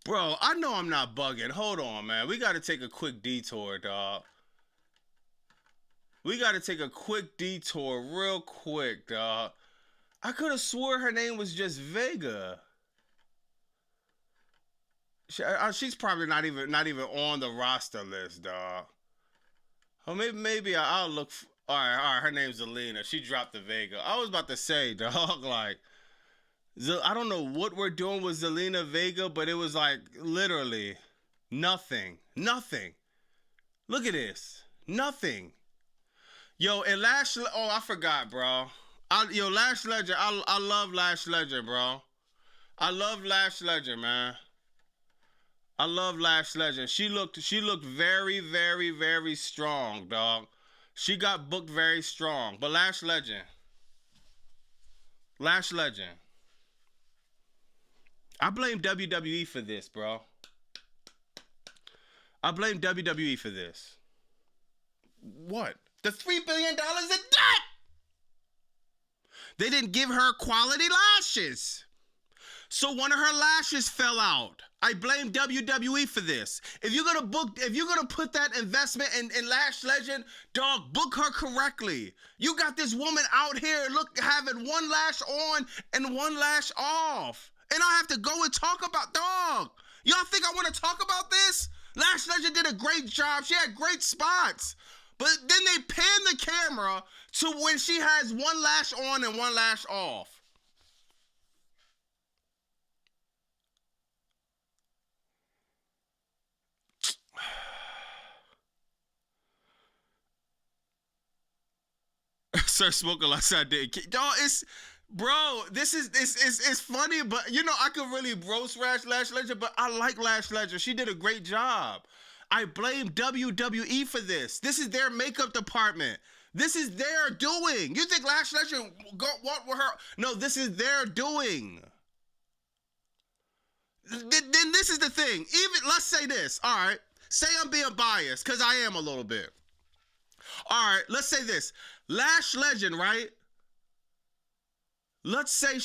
Speaker 1: Bro, I know I'm not bugging. Hold on, man. We got to take a quick detour, dog. We got to take a quick detour real quick, dog. I could have swore her name was just Vega. She's probably not even on the roster list, dog. Or maybe I'll look. All right. Her name's Zelina. She dropped the Vega. I was about to say, dog, like, I don't know what we're doing with Zelina Vega, but it was like literally nothing. Nothing. Look at this. Nothing. Yo, and I forgot, bro. Lash Legend. I love Lash Legend, bro. I love Lash Legend, man. I love Lash Legend. She looked very, very, very strong, dog. She got booked very strong. But Lash Legend. I blame WWE for this, bro. I blame WWE for this. What? The $3 billion in debt! They didn't give her quality lashes. So one of her lashes fell out. I blame WWE for this. If you're gonna put that investment in Lash Legend, dog, book her correctly. You got this woman out here, having one lash on and one lash off. And I have to go and talk about, dog. Y'all think I want to talk about this? Lash Legend did a great job. She had great spots. But then they pan the camera to when she has one lash on and one lash off. Sir Smoker like I did. Dog, it's funny, but I could really roast Lash Legend, but I like Lash Legend. She did a great job. I blame WWE for this. This is their makeup department. This is their doing. You think Lash Legend what with her? No, this is their doing. Then this is the thing. Even let's say this. All right. Say I'm being biased, because I am a little bit. All right, let's say this. Lash Legend, right? Let's say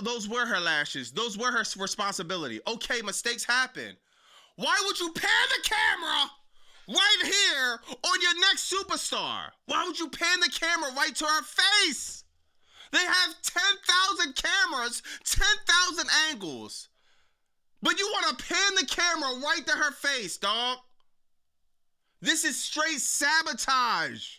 Speaker 1: those were her lashes. Those were her responsibility. Okay, mistakes happen. Why would you pan the camera right here on your next superstar? Why would you pan the camera right to her face? They have 10,000 cameras, 10,000 angles. But you want to pan the camera right to her face, dog. This is straight sabotage.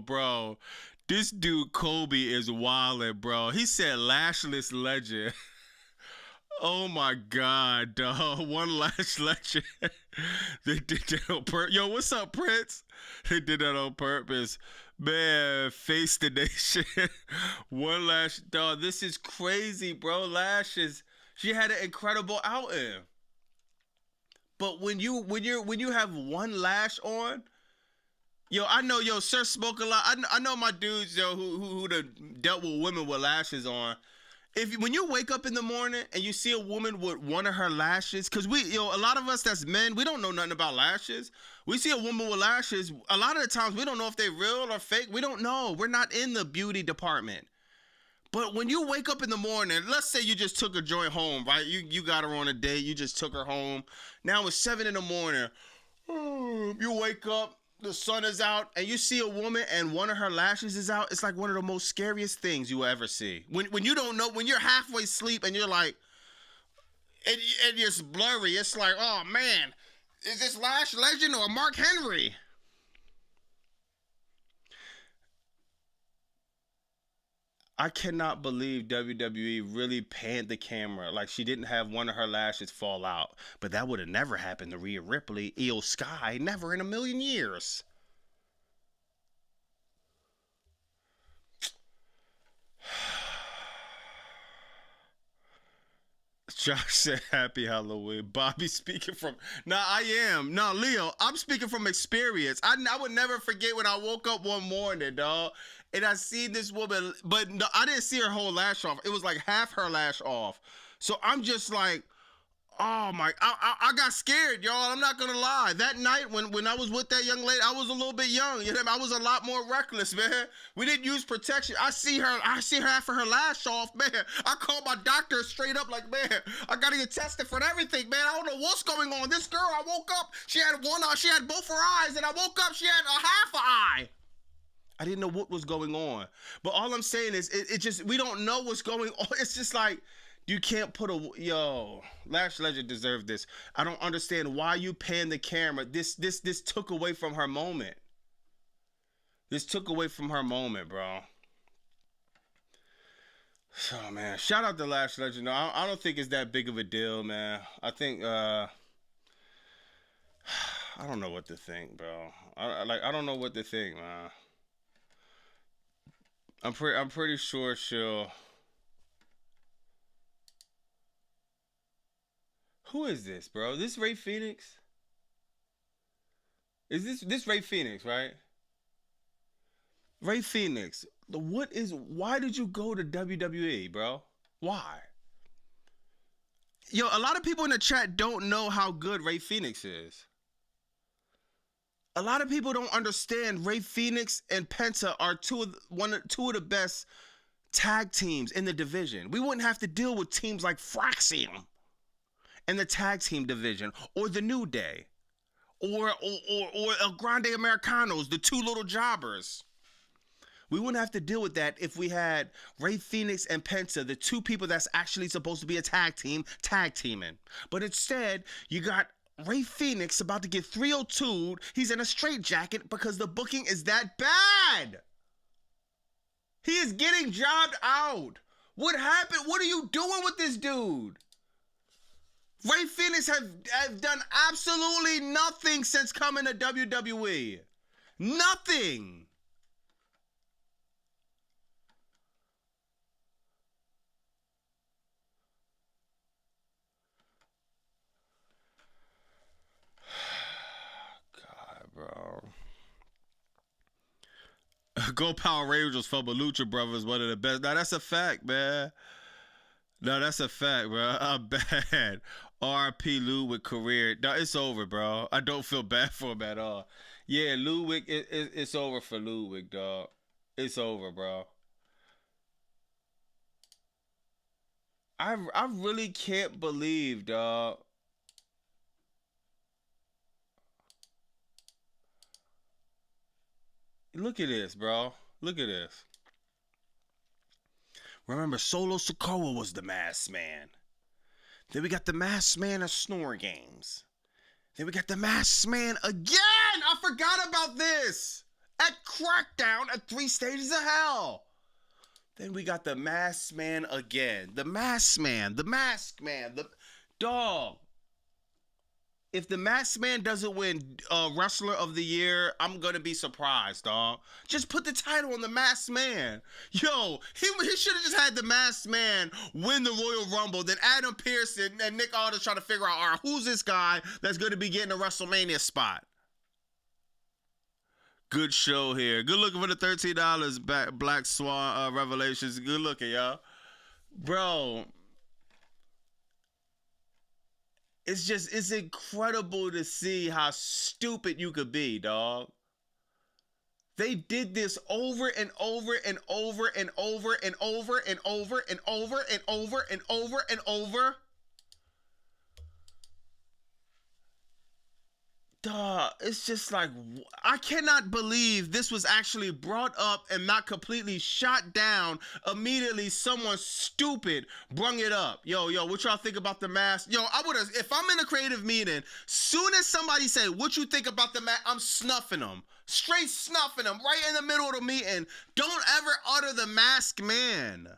Speaker 1: Bro. This dude Kobe is wildin', bro. He said lashless legend. Oh my God, dog. One Lash Legend. They did that on purpose. Yo, what's up, Prince? They did that on purpose. Man, face the nation. One lash, dog. This is crazy, bro. Lashes. She had an incredible outing. But when you have one lash on, I know, Sir Smoke a lot. I know my dudes, who dealt with women with lashes on. When you wake up in the morning and you see a woman with one of her lashes, because a lot of us that's men, we don't know nothing about lashes. We see a woman with lashes, a lot of the times we don't know if they're real or fake. We don't know. We're not in the beauty department. But when you wake up in the morning, let's say you just took a joint home, right? You got her on a date, you just took her home. Now it's 7 in the morning. You wake up, the sun is out, and you see a woman and one of her lashes is out. It's like one of the most scariest things you will ever see. When you don't know, when you're halfway asleep and you're like, and it's blurry. It's like, oh man, is this Lash Legend or Mark Henry? I cannot believe WWE really panned the camera. Like, she didn't have one of her lashes fall out. But that would have never happened to Rhea Ripley, Io Sky, never in a million years. Josh said, happy Halloween. Bobby speaking from... I am. Leo, I'm speaking from experience. I would never forget when I woke up one morning, dog. And I seen this woman, but no, I didn't see her whole lash off. It was like half her lash off. So I'm just like, oh my, I got scared, y'all. I'm not gonna lie. That night when I was with that young lady, I was a little bit young. You know, I was a lot more reckless, man. We didn't use protection. I see her after her lash off, man. I called my doctor straight up like, man, I gotta get tested for everything, man. I don't know what's going on. This girl, I woke up, she had one eye, she had both her eyes, and I woke up, she had a half an eye. I didn't know what was going on. But all I'm saying is, it just, we don't know what's going on. It's just like, you can't put yo, Lash Legend deserved this. I don't understand why you pan the camera. This took away from her moment. This took away from her moment, bro. So, man, shout out to Lash Legend. I don't think it's that big of a deal, man. I think, I don't know what to think, bro. I don't know what to think, man. I'm pretty sure she'll. Who is this, bro? This Ray Phoenix? Is this Ray Phoenix, right? Ray Phoenix. Why did you go to WWE, bro? Why? Yo, a lot of people in the chat don't know how good Ray Phoenix is. A lot of people don't understand Ray Phoenix and Penta are two of the best tag teams in the division. We wouldn't have to deal with teams like Fraxium in the tag team division, or the New Day, or El Grande Americanos, the two little jobbers. We wouldn't have to deal with that if we had Ray Phoenix and Penta, the two people that's actually supposed to be a tag teaming. But instead, you got Ray Phoenix about to get 302'd. He's in a straitjacket because the booking is that bad. He is getting jobbed out. What happened? What are you doing with this dude? Ray Phoenix have done absolutely nothing since coming to WWE. Nothing. God, bro. Go Power Rangers for Lucha Brothers, one of the best. Now that's a fact, man. No, that's a fact, bro. I'm bad. RP Ludwig career. No, it's over, bro. I don't feel bad for him at all. Yeah, Ludwig, it's over for Ludwig, dog. It's over, bro. I really can't believe, dog. Look at this, bro. Look at this. Remember, Solo Sikoa was the Masked Man. Then we got the Masked Man of Snore Games. Then we got the Masked Man again! I forgot about this! At Crackdown at 3 Stages of Hell. Then we got the Masked Man again. The Masked Man. The Masked Man. The dog. If the Masked Man doesn't win Wrestler of the Year, I'm going to be surprised, dog. Just put the title on the Masked Man. Yo, he should have just had the Masked Man win the Royal Rumble. Then Adam Pearce and Nick Aldis trying to figure out, all right, who's this guy that's going to be getting a WrestleMania spot? Good show here. Good looking for the $13 Black Swan Revelations. Good looking, y'all. Bro. It's incredible to see how stupid you could be, dog. They did this over and over and over and over and over and over and over and over and over and over. Duh, it's just like, I cannot believe this was actually brought up and not completely shot down. Immediately, someone stupid brung it up. Yo, what y'all think about the mask? Yo, I would've, if I'm in a creative meeting, soon as somebody say, what you think about the mask, I'm snuffing them. Straight snuffing them right in the middle of the meeting. Don't ever utter the Masked Man.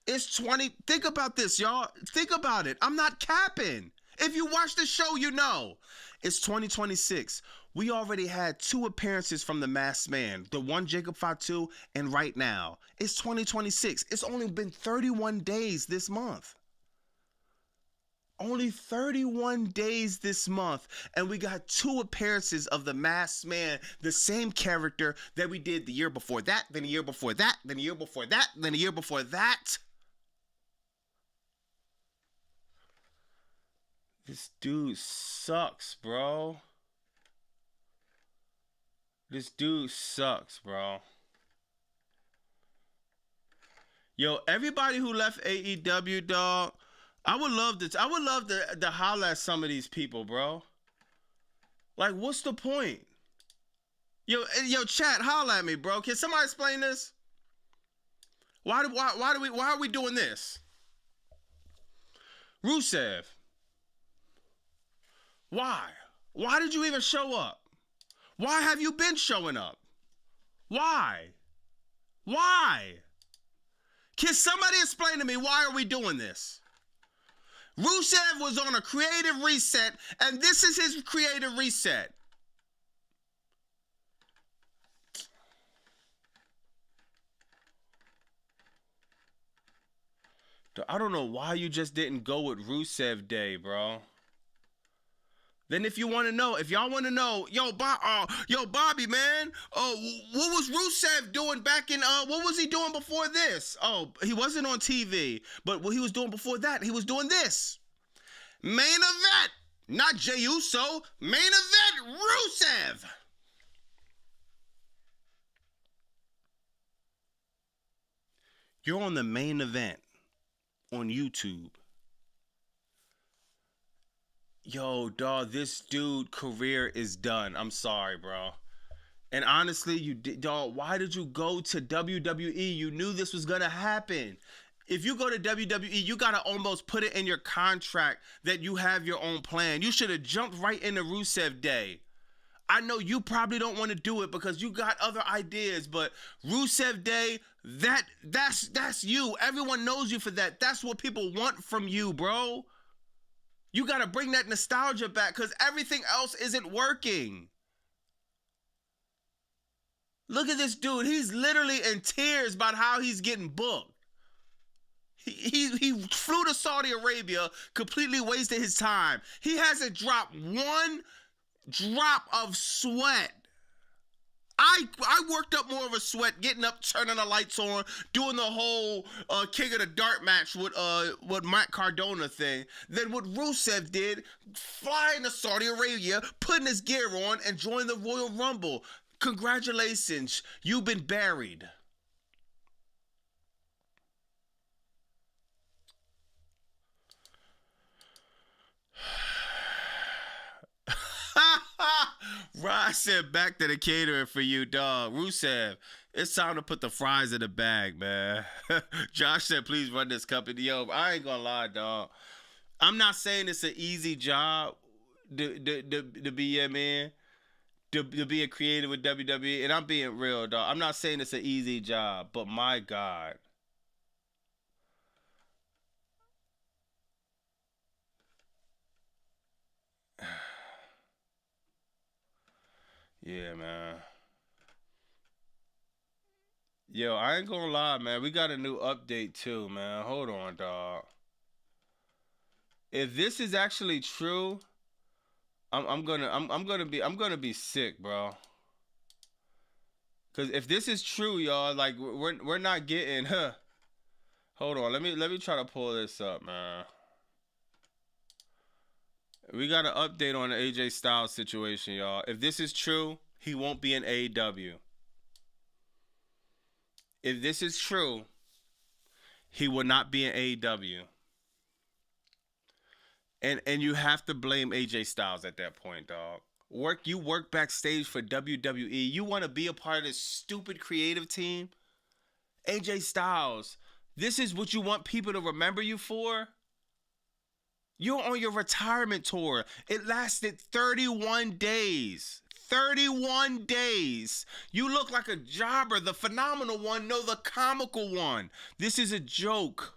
Speaker 1: It's 20, think about this, y'all. Think about it. I'm not capping. If you watch the show, you know. It's 2026. We already had 2 appearances from the Masked Man. The one Jacob Fatu and right now. It's 2026. It's only been 31 days this month. Only 31 days this month. And we got 2 appearances of the Masked Man. The same character that we did the year before that, then the year before that, then the year before that, then the year before that. This dude sucks, bro. This dude sucks, bro. Yo, everybody who left AEW, dog, I would love to holler at some of these people, bro. Like, what's the point? Yo, chat, holla at me, bro. Can somebody explain this? Why are we doing this? Rusev. Why? Why did you even show up? Why have you been showing up? Why? Why? Can somebody explain to me why are we doing this? Rusev was on a creative reset, and this is his creative reset. I don't know why you just didn't go with Rusev Day, bro. Then if you want to know, if y'all want to know, yo, Bobby, man, what was Rusev doing back in, what was he doing before this? Oh, he wasn't on TV, but what he was doing before that, he was doing this. Main event, not Jey Uso, main event, Rusev. You're on the main event on YouTube. Yo, dog, this dude career is done. I'm sorry, bro. And honestly, dog, why did you go to WWE? You knew this was gonna happen. If you go to WWE, you gotta almost put it in your contract that you have your own plan. You should have jumped right into Rusev Day. I know you probably don't want to do it because you got other ideas, but Rusev Day, that's you. Everyone knows you for that. That's what people want from you, bro. You got to bring that nostalgia back because everything else isn't working. Look at this dude. He's literally in tears about how he's getting booked. He flew to Saudi Arabia, completely wasted his time. He hasn't dropped one drop of sweat. I worked up more of a sweat getting up, turning the lights on, doing the whole King of the Dart match with Matt Cardona thing than what Rusev did, flying to Saudi Arabia, putting his gear on, and joining the Royal Rumble. Congratulations, you've been buried. Rod said back to the catering for you, dog. Rusev, it's time to put the fries in the bag, man. Josh said, please run this company. Yo, I ain't gonna lie, dog. I'm not saying it's an easy job to be a man, to be a creative with WWE, and I'm being real, dog. I'm not saying it's an easy job, but my God. Yeah, man. Yo, I ain't gonna lie, man. We got a new update too, man. Hold on, dog. If this is actually true, I'm gonna be sick, bro. Cause if this is true, y'all, like we're not getting. Hold on, let me try to pull this up, man. We got an update on the AJ Styles situation, y'all. If this is true, he won't be in AEW. If this is true, he will not be in AEW. And you have to blame AJ Styles at that point, dog. You work backstage for WWE. You want to be a part of this stupid creative team? AJ Styles, this is what you want people to remember you for? You're on your retirement tour. It lasted 31 days. 31 days. You look like a jobber, the phenomenal one, no, the comical one. This is a joke.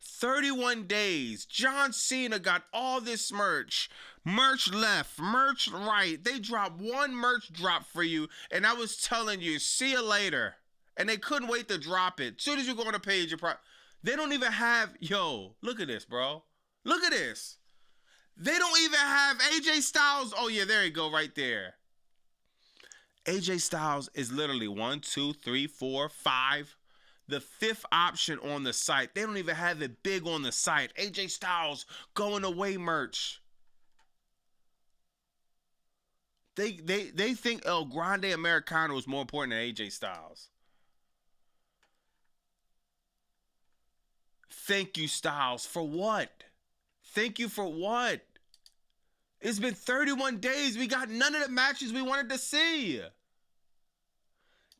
Speaker 1: 31 days. John Cena got all this merch. Merch left, merch right. They dropped one merch drop for you, and I was telling you, see you later. And they couldn't wait to drop it. As soon as you go on the page, they don't even have, yo, look at this, bro. Look at this. They don't even have AJ Styles. Oh, yeah, there you go, right there. AJ Styles is literally 1, 2, 3, 4, 5. The 5th option on the site. They don't even have it big on the site. AJ Styles going away merch. They think El Grande Americano is more important than AJ Styles. Thank you, Styles. For what? Thank you for what? It's been 31 days. We got none of the matches we wanted to see.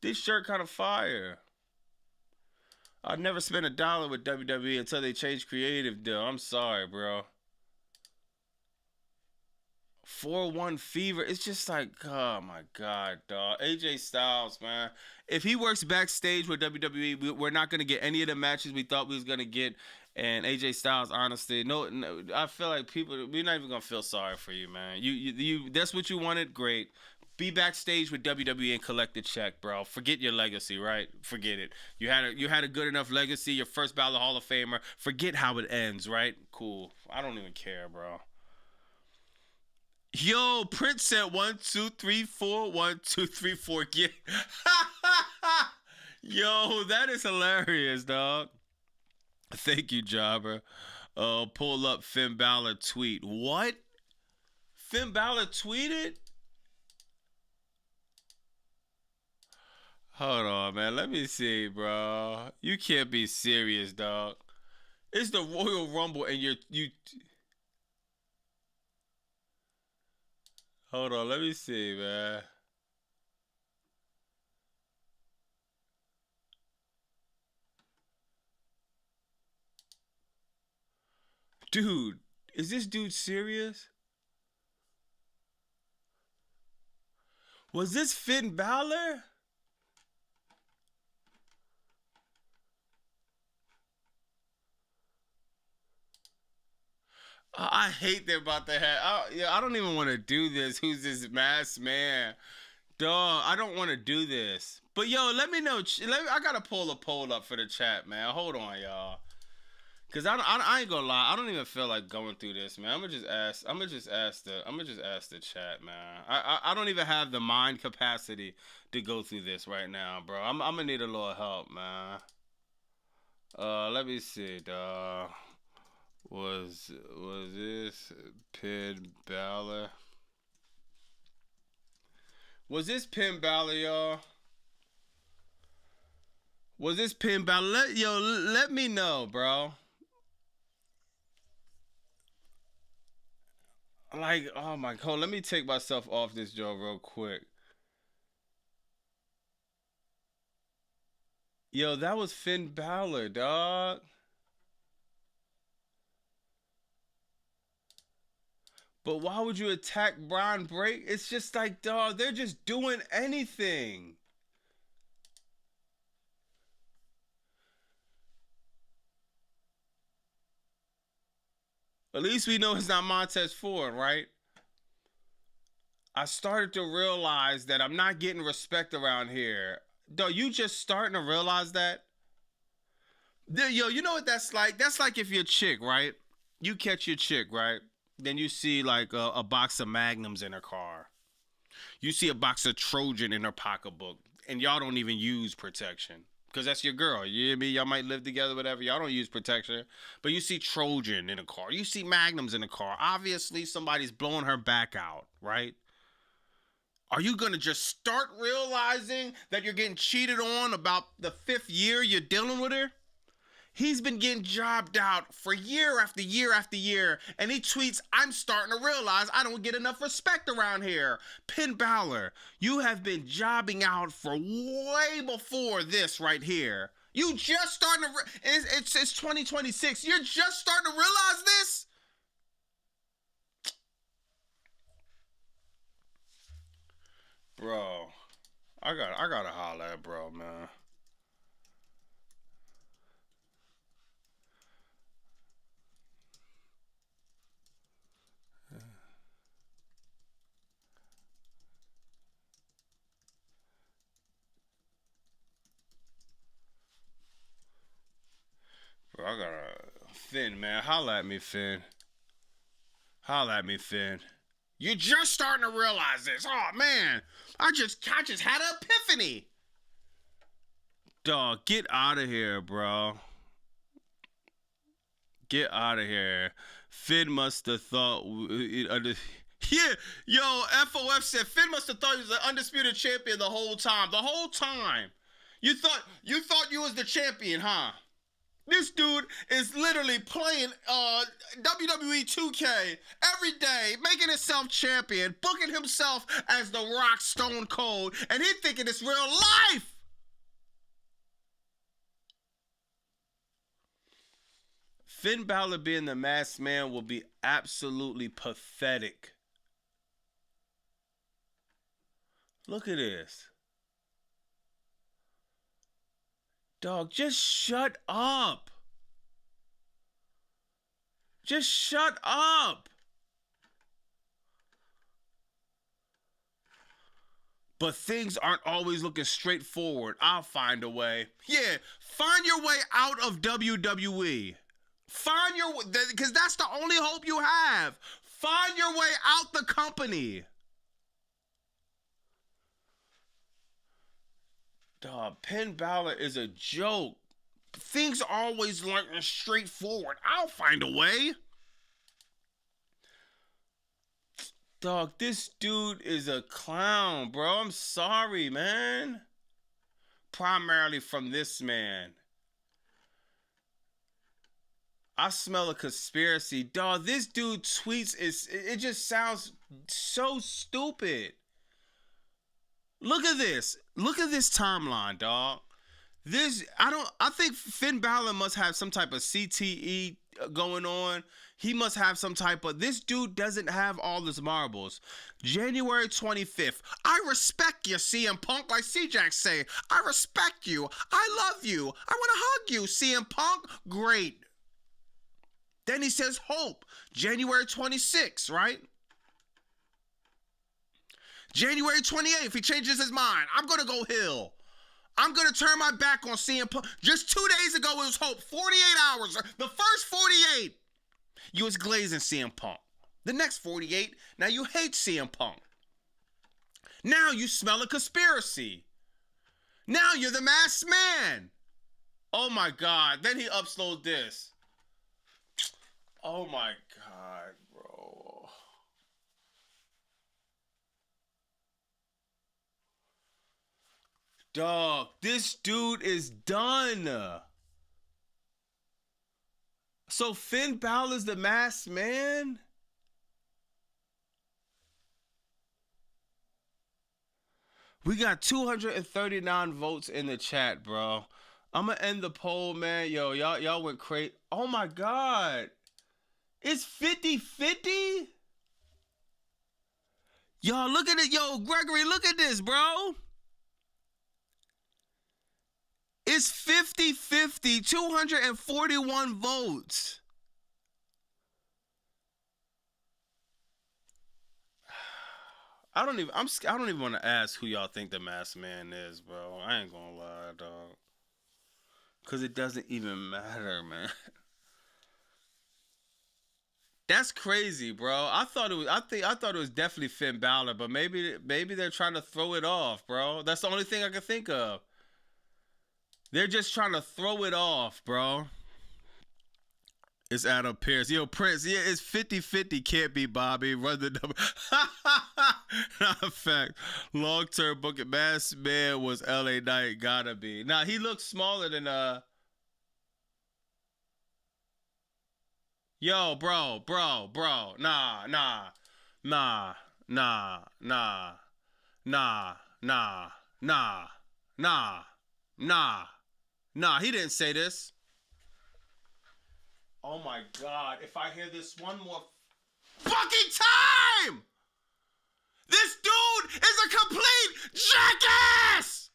Speaker 1: This shirt kind of fire. I'd never spend $1 with WWE until they changed creative deal. I'm sorry, bro. 4-1 Fever. It's just like, oh my God, dog. AJ Styles, man. If he works backstage with WWE, we're not gonna get any of the matches we thought we was gonna get. And AJ Styles, honestly, no, I feel like we're not even gonna feel sorry for you, man. You that's what you wanted. Great. Be backstage with WWE and collect the check, bro. Forget your legacy, right? Forget it. You had a good enough legacy. Your first Balor Hall of Famer. Forget how it ends, right? Cool. I don't even care, bro. Yo, Prince said 1, 2, 3, 4. 1, 2, 3, 4. Get. Yo, that is hilarious, dog. Thank you, Jobber. Pull up Finn Balor tweet. What? Finn Balor tweeted? Hold on, man. Let me see, bro. You can't be serious, dog. It's the Royal Rumble and you. Hold on, let me see, man. Dude, is this dude serious? Was this Finn Balor? I hate they're about to have. I don't even want to do this. Who's this masked man? Dog, I don't want to do this. But yo, let me know. I gotta pull a poll up for the chat, man. Hold on, y'all. Cause I ain't gonna lie. I don't even feel like going through this, man. I'm gonna just ask the chat, man. I don't even have the mind capacity to go through this right now, bro. I'm gonna need a little help, man. Let me see, dog. Was this Finn Balor? Was this Finn Balor, y'all? Was this Finn Balor? Let me know, bro. Like, oh my God, let me take myself off this joke real quick. Yo, that was Finn Balor, dog. But why would you attack Braun Break? It's just like, dog, they're just doing anything. At least we know it's not Montez Ford, right? I started to realize that I'm not getting respect around here. Dog, you just starting to realize that? Yo, you know what that's like? That's like if your chick, right? You catch your chick, right? Then you see like a box of Magnums in her car. You see a box of Trojan in her pocketbook. And y'all don't even use protection. Because that's your girl. You hear me? Y'all might live together, whatever. Y'all don't use protection. But you see Trojan in a car. You see Magnums in a car. Obviously, somebody's blowing her back out, right? Are you going to just start realizing that you're getting cheated on about the 5th year you're dealing with her? He's been getting jobbed out for year after year after year. And he tweets, I'm starting to realize I don't get enough respect around here. Finn Balor, you have been jobbing out for way before this right here. You just starting to, it's 2026. You're just starting to realize this? Bro, I gotta holler at bro, man. Bro, I gotta... Finn, man. Holla at me, Finn. Holla at me, Finn. You're just starting to realize this. Oh, man. I just had an epiphany. Dog, get out of here, bro. Get out of here. Finn must have thought... Yeah, yo, FOF said Finn must have thought he was the undisputed champion the whole time. The whole time. You thought you was the champion, huh? This dude is literally playing WWE 2K every day, making himself champion, booking himself as The Rock Stone Cold, and he thinking it's real life. Finn Balor being the masked man will be absolutely pathetic. Look at this. Dog, just shut up. Just shut up. But things aren't always looking straightforward. I'll find a way. Yeah, find your way out of WWE. Find your way, because that's the only hope you have. Find your way out the company. Dog, Finn Balor is a joke. Things are always like straightforward. I'll find a way. Dog, this dude is a clown, bro. I'm sorry, man. Primarily from this man. I smell a conspiracy. Dog, this dude tweets, it just sounds so stupid. Look at this. Look at this timeline, dog. I think Finn Balor must have some type of CTE going on. He must have some type of, this dude doesn't have all his marbles. January 25th. I respect you, CM Punk, like C-Jack say. I respect you. I love you. I want to hug you, CM Punk. Great. Then he says hope. January 26th, right? January 28th, he changes his mind. I'm going to go heel. I'm going to turn my back on CM Punk. Just 2 days ago, it was hope. 48 hours. The first 48, you was glazing CM Punk. The next 48, now you hate CM Punk. Now you smell a conspiracy. Now you're the masked man. Oh, my God. Then he uploaded this. Oh, my God, bro. Dog, this dude is done. So Finn Balor's the masked man? We got 239 votes in the chat, bro. I'm gonna end the poll, man. Yo, y'all went crazy. Oh my God. It's 50-50? Y'all, look at it. Yo, Gregory, look at this, bro. It's 50-50, 241 votes. I don't even want to ask who y'all think the masked man is, bro. I ain't gonna lie, dog. Cause it doesn't even matter, man. That's crazy, bro. I thought it was definitely Finn Balor, but maybe they're trying to throw it off, bro. That's the only thing I can think of. They're just trying to throw it off, bro. It's Adam Pearce. Yo, Prince, yeah, it's 50-50. Can't be Bobby. Run the number. Not a fact. Long-term booking. Masked man was LA Knight. Gotta be. Nah, he looks smaller than, Yo, bro. Nah, he didn't say this. Oh my God, if I hear this one more fucking time! This dude is a complete jackass!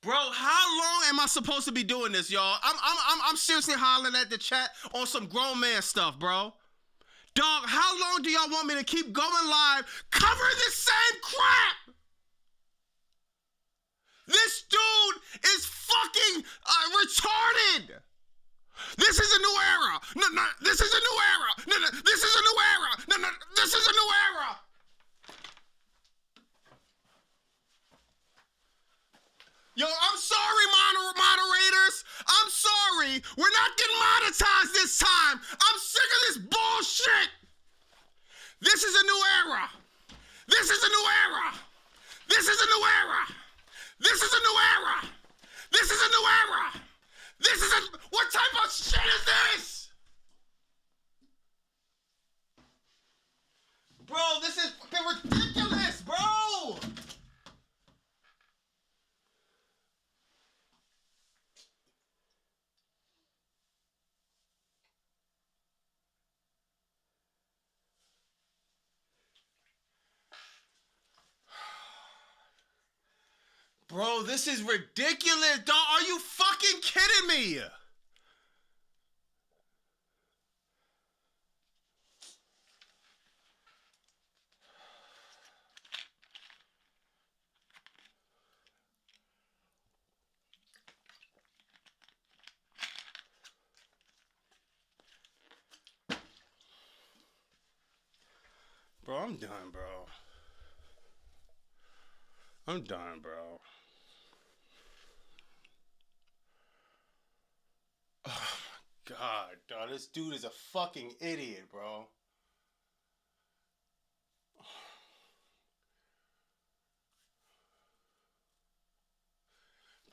Speaker 1: Bro, how long am I supposed to be doing this, y'all? I'm seriously hollering at the chat on some grown man stuff, bro. Dog, how long do y'all want me to keep going live covering the same crap? This dude is fucking retarded. This is a new era. No, this is a new era. No, this is a new era. No, this is a new era. Yo, I'm sorry, moderators. I'm sorry. We're not getting monetized this time. I'm sick of this bullshit. Bro, this is ridiculous, dog. Are you fucking kidding me? Bro, I'm done, bro. I'm done, bro. Oh my god, dog. This dude is a fucking idiot, bro.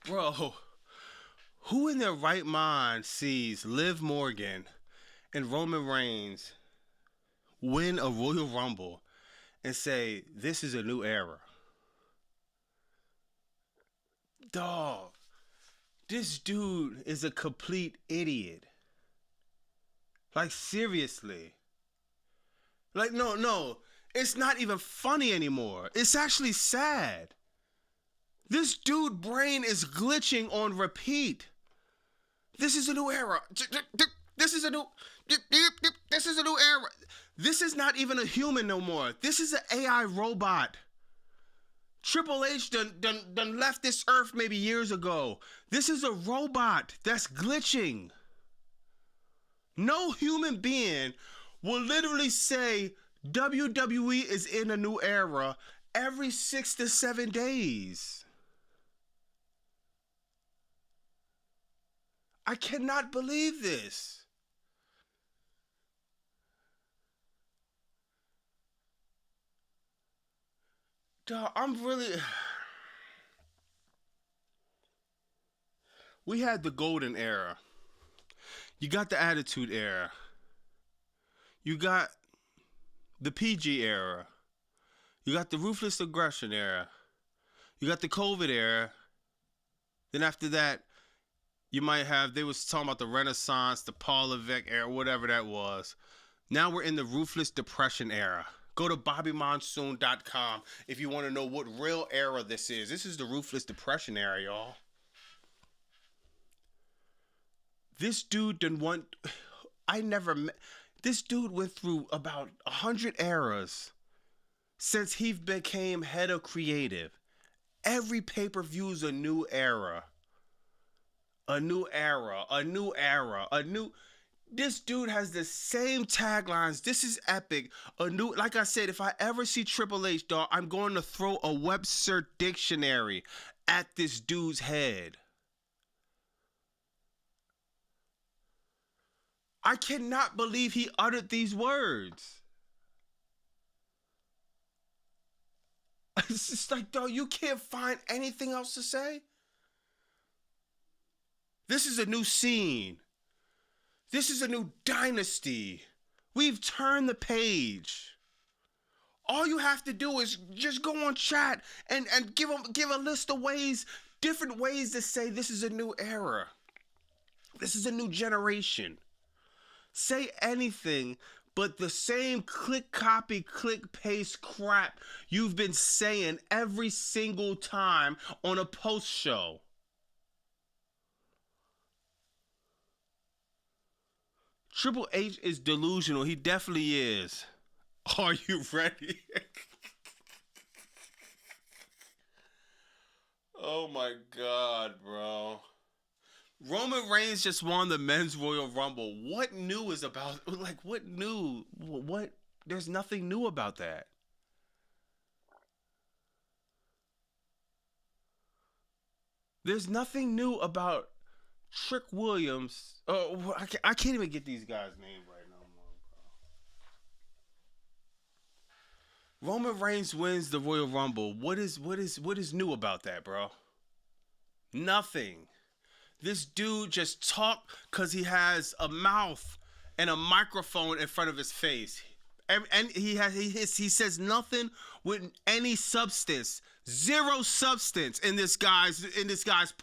Speaker 1: Bro, who in their right mind sees Liv Morgan and Roman Reigns win a Royal Rumble and say, this is a new era? Dog, this dude is a complete idiot. Like, seriously. Like, no, it's not even funny anymore. It's actually sad. This dude brain is glitching on repeat. This is a new era. This is a new era. This is not even a human no more. This is an AI robot. Triple H done left this earth maybe years ago. This is a robot that's glitching. No human being will literally say WWE is in a new era every 6 to 7 days. I cannot believe this. Dog, I'm really... We had the golden era. You got the attitude era. You got the PG era. You got the ruthless aggression era. You got the COVID era. Then after that, you might have, they was talking about the Renaissance, the Paul Levesque era, whatever that was. Now we're in the ruthless depression era. Go to BobbyMonsoon.com if you want to know what real era this is. This is the ruthless depression era, y'all. This dude didn't want... This dude went through about 100 eras since he became head of creative. Every pay-per-view is a new era. A new era. A new era. A new... This dude has the same taglines. This is epic. A new... Like I said, if I ever see Triple H, dog, I'm going to throw a Webster dictionary at this dude's head. I cannot believe he uttered these words. It's just like, dog, you can't find anything else to say? This is a new scene. This is a new dynasty. We've turned the page. All you have to do is just go on chat and give a list of ways, different ways to say this is a new era. This is a new generation. Say anything but the same click, copy, click, paste crap you've been saying every single time on a post show. Triple H is delusional. He definitely is. Are you ready? Oh my God, bro. Roman Reigns just won the Men's Royal Rumble. What new is about, like, what new? What? There's nothing new about that. There's nothing new about Trick Williams. Oh, I can't even get these guys' names right now, bro. Roman Reigns wins the Royal Rumble. What is new about that, bro? Nothing. This dude just talked because he has a mouth and a microphone in front of his face, and he says nothing with any substance. Zero substance in this guy's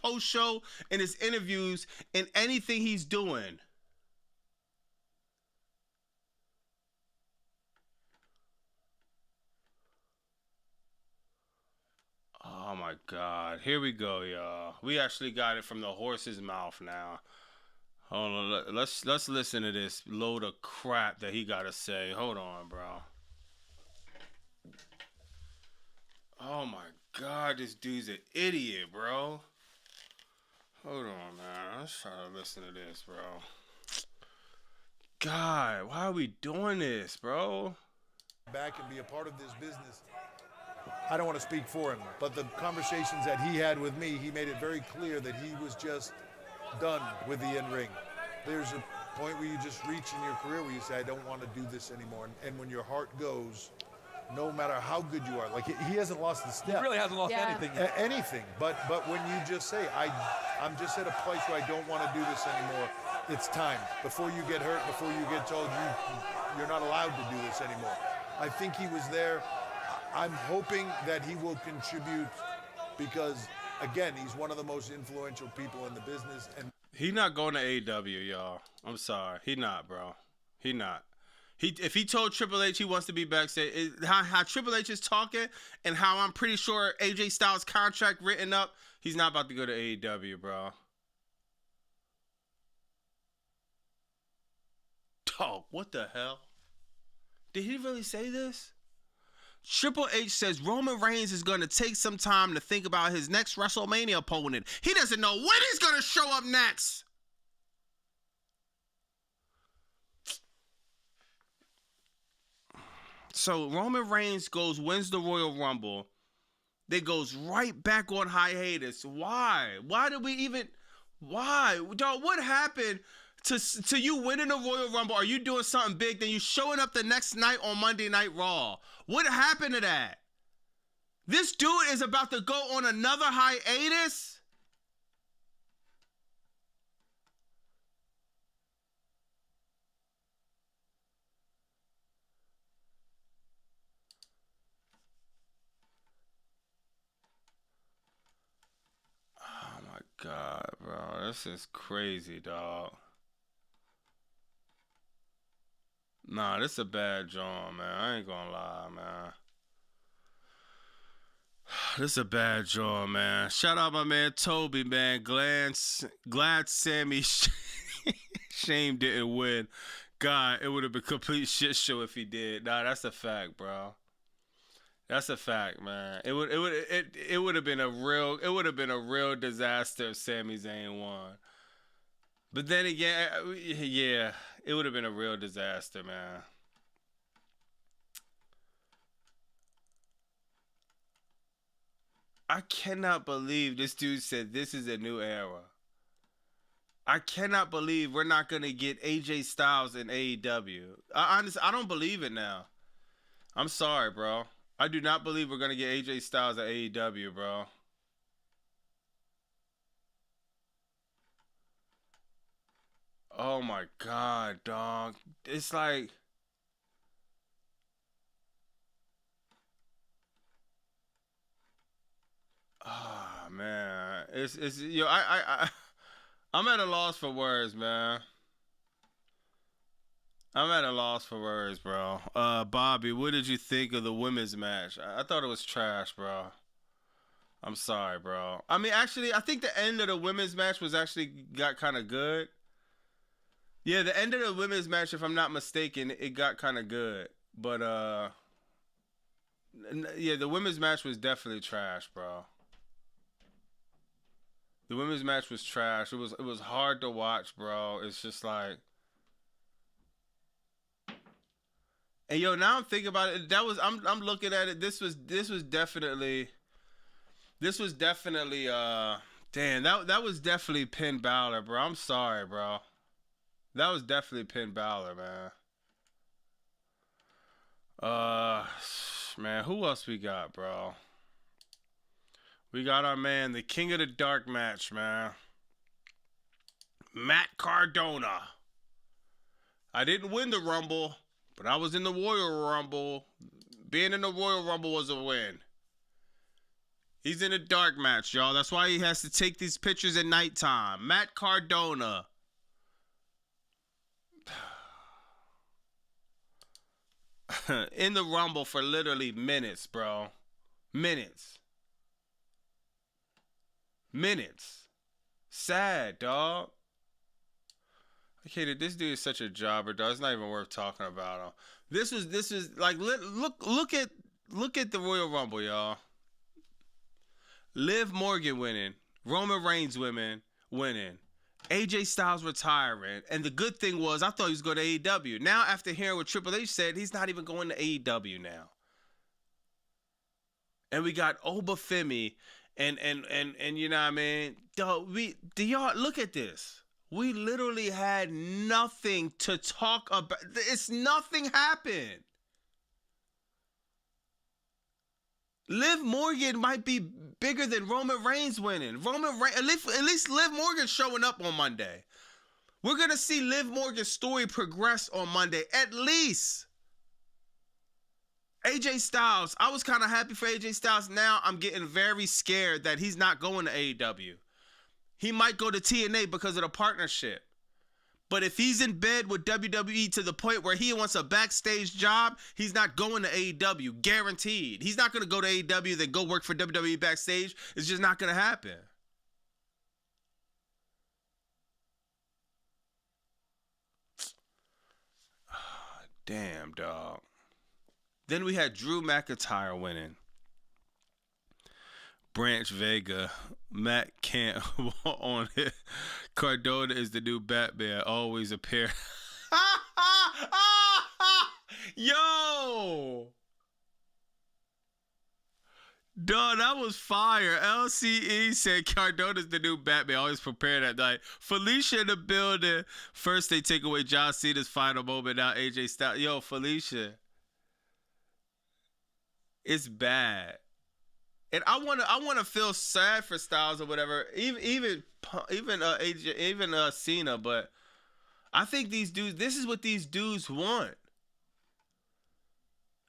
Speaker 1: post show, in his interviews, in anything he's doing. Oh my God. Here we go, y'all. We actually got it from the horse's mouth now. Hold on. Let's listen to this load of crap that he got to say. Hold on, bro. Oh, my God. This dude's an idiot, bro. Hold on, man. Let's try to listen to this, bro. God, why are we doing this, bro?
Speaker 4: Back and be a part of this business. I don't want to speak for him, but the conversations that he had with me, he made it very clear that he was just done with the in-ring. There's a point where you just reach in your career where you say, I don't want to do this anymore. And when your heart goes, no matter how good you are, like he hasn't lost a step.
Speaker 6: He really hasn't lost anything yet.
Speaker 4: Anything. But when you just say, I'm just at a place where I don't want to do this anymore, it's time. Before you get hurt, before you get told you're not allowed to do this anymore. I think he was there. I'm hoping that he will contribute because, again, he's one of the most influential people in the business. And
Speaker 1: he not going to AEW, y'all. I'm sorry. He not, bro. He not. If he told Triple H he wants to be backstage, how Triple H is talking and how I'm pretty sure AJ Styles' contract written up, he's not about to go to AEW, bro. Dog, what the hell? Did he really say this? Triple H says Roman Reigns is going to take some time to think about his next WrestleMania opponent. He doesn't know when he's going to show up next. So Roman Reigns wins the Royal Rumble. Then goes right back on hiatus. Why? Why did we even... Why? Dog, what happened to you winning the Royal Rumble? Are you doing something big? Then you showing up the next night on Monday Night Raw. What happened to that? This dude is about to go on another hiatus? Oh my God, bro. This is crazy, dog. Nah, this is a bad joint, man. I ain't gonna lie, man. This is a bad joint, man. Shout out my man Toby, man. Glad Sammy Shame didn't win. God, it would have been a complete shit show if he did. Nah, that's a fact, bro. That's a fact, man. It would have been a real disaster if Sami Zayn won. But then again, yeah, it would have been a real disaster, man. I cannot believe this dude said this is a new era. I cannot believe we're not going to get AJ Styles in AEW. I don't believe it now. I'm sorry, bro. I do not believe we're going to get AJ Styles at AEW, bro. Oh my God, dog. It's like... Ah, man. It's yo, I'm at a loss for words, man. I'm at a loss for words, bro. Bobby, what did you think of the women's match? I thought it was trash, bro. I'm sorry, bro. I mean, actually, I think the end of the women's match got kind of good. Yeah, the end of the women's match, if I'm not mistaken, it got kind of good. But, yeah, the women's match was definitely trash, bro. The women's match was trash. It was hard to watch, bro. It's just like... And yo, now I'm thinking about it. I'm looking at it. This was definitely damn, that was definitely Finn Balor, bro. I'm sorry, bro. That was definitely Finn Balor, man. Man, who else we got, bro? We got our man, the King of the Dark match, man. Matt Cardona. I didn't win the Rumble, but I was in the Royal Rumble. Being in the Royal Rumble was a win. He's in a dark match, y'all. That's why he has to take these pictures at nighttime. Matt Cardona. In the Rumble for literally minutes, bro. Minutes. minutes. Sad, dog. Okay, this dude is such a jobber, dog. It's not even worth talking about him. This was like look at the Royal Rumble, y'all. Liv Morgan winning, Roman Reigns winning, AJ Styles retiring, and the good thing was I thought he was going to AEW. Now after hearing what Triple H said, he's not even going to AEW now. And we got Obafemi, and you know what I mean? Dog, do y'all look at this? We literally had nothing to talk about. Nothing happened. Liv Morgan might be bigger than Roman Reigns winning. At least Liv Morgan showing up on Monday. We're going to see Liv Morgan's story progress on Monday. At least. AJ Styles. I was kind of happy for AJ Styles. Now I'm getting very scared that he's not going to AEW. He might go to TNA because of the partnership. But if he's in bed with WWE to the point where he wants a backstage job, he's not going to AEW. Guaranteed. He's not going to go to AEW then go work for WWE backstage. It's just not going to happen. Damn, dog. Then we had Drew McIntyre winning. Branch Vega, Matt Camp on it. Cardona is the new Batman, always appear. Yo! Dog, that was fire. LCE said Cardona's the new Batman, always prepared at night. Felicia in the building. First they take away John Cena's final moment, now AJ Styles. Yo, Felicia. It's bad. And I wanna feel sad for Styles or whatever, even AJ, even Cena, but I think these dudes. This is what these dudes want.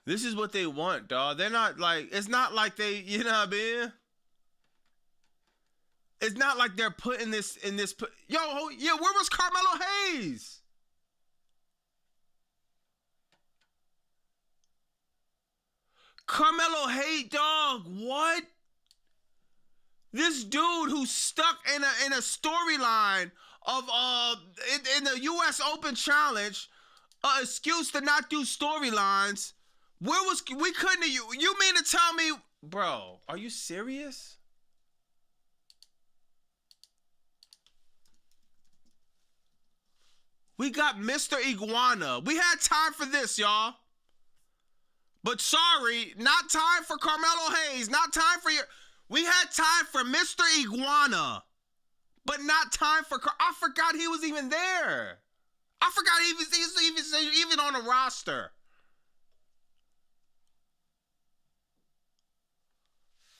Speaker 1: This is what they want, dog. They're not like. It's not like they. You know what I mean? It's not like they're putting this in this. Yo, yeah. Where was Carmelo Hayes? Carmelo Hayes, dog, what? This dude who's stuck in a storyline of in the US Open Challenge, excuse to not do storylines. We couldn't you mean to tell me, bro, are you serious? We got Mr. Iguana. We had time for this, y'all. But sorry, not time for Carmelo Hayes. Not time for your. We had time for Mr. Iguana, but not time for. I forgot he was even there. I forgot he was even on the roster.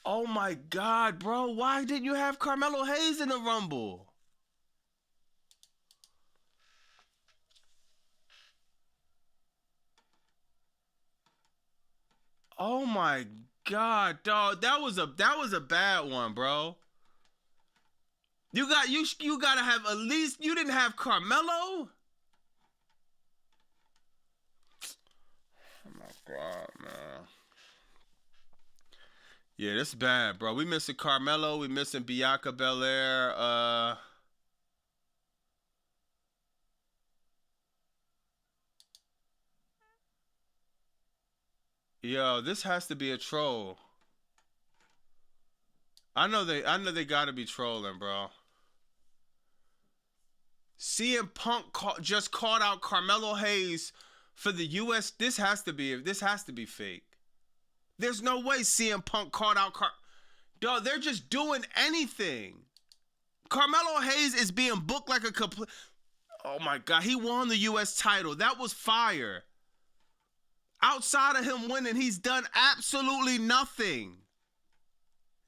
Speaker 1: Oh my God, bro! Why didn't you have Carmelo Hayes in the Rumble? Oh my God, dog! That was a bad one, bro. You gotta have at least. You didn't have Carmelo. Oh my God, man. Yeah, this is bad, bro. We missing Carmelo. We missing Bianca Belair. Yo, this has to be a troll. I know they gotta be trolling, bro. CM Punk just called out Carmelo Hayes for the US. This has to be fake. There's no way CM Punk called out Dog, they're just doing anything. Carmelo Hayes is being booked like a complete. Oh my God, he won the US title. That was fire. Outside of him winning, he's done absolutely nothing.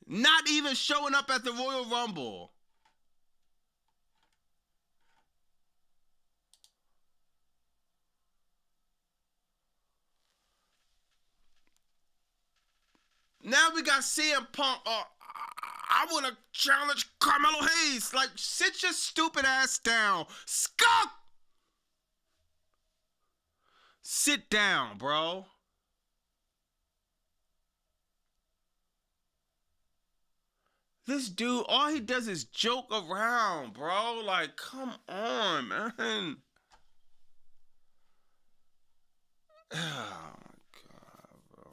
Speaker 1: Not even showing up at the Royal Rumble. Now we got CM Punk. I want to challenge Carmelo Hayes. Like, sit your stupid ass down. Skunk! Sit down, bro. This dude, all he does is joke around, bro. Like, come on, man. Oh my God, bro.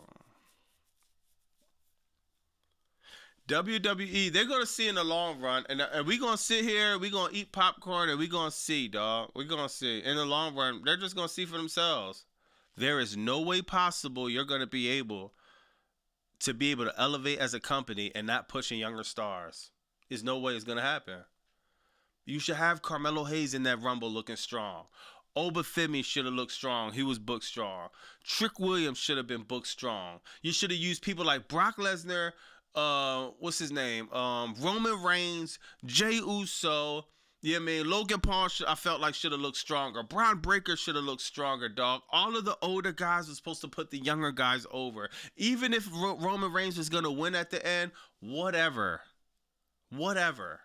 Speaker 1: WWE, they're gonna see in the long run, and we gonna sit here, we gonna eat popcorn, and we gonna see, dog. We gonna see in the long run. They're just gonna see for themselves. There is no way possible you're gonna be able to elevate as a company and not pushing younger stars. There's no way it's gonna happen. You should have Carmelo Hayes in that Rumble looking strong. Obafemi should have looked strong. He was booked strong. Trick Williams should have been booked strong. You should have used people like Brock Lesnar, what's his name? Roman Reigns, Jey Uso. Yeah, I mean, Logan Paul, I felt like should have looked stronger. Braun Breaker should have looked stronger, dog. All of the older guys were supposed to put the younger guys over. Even if Roman Reigns was going to win at the end, whatever. Whatever.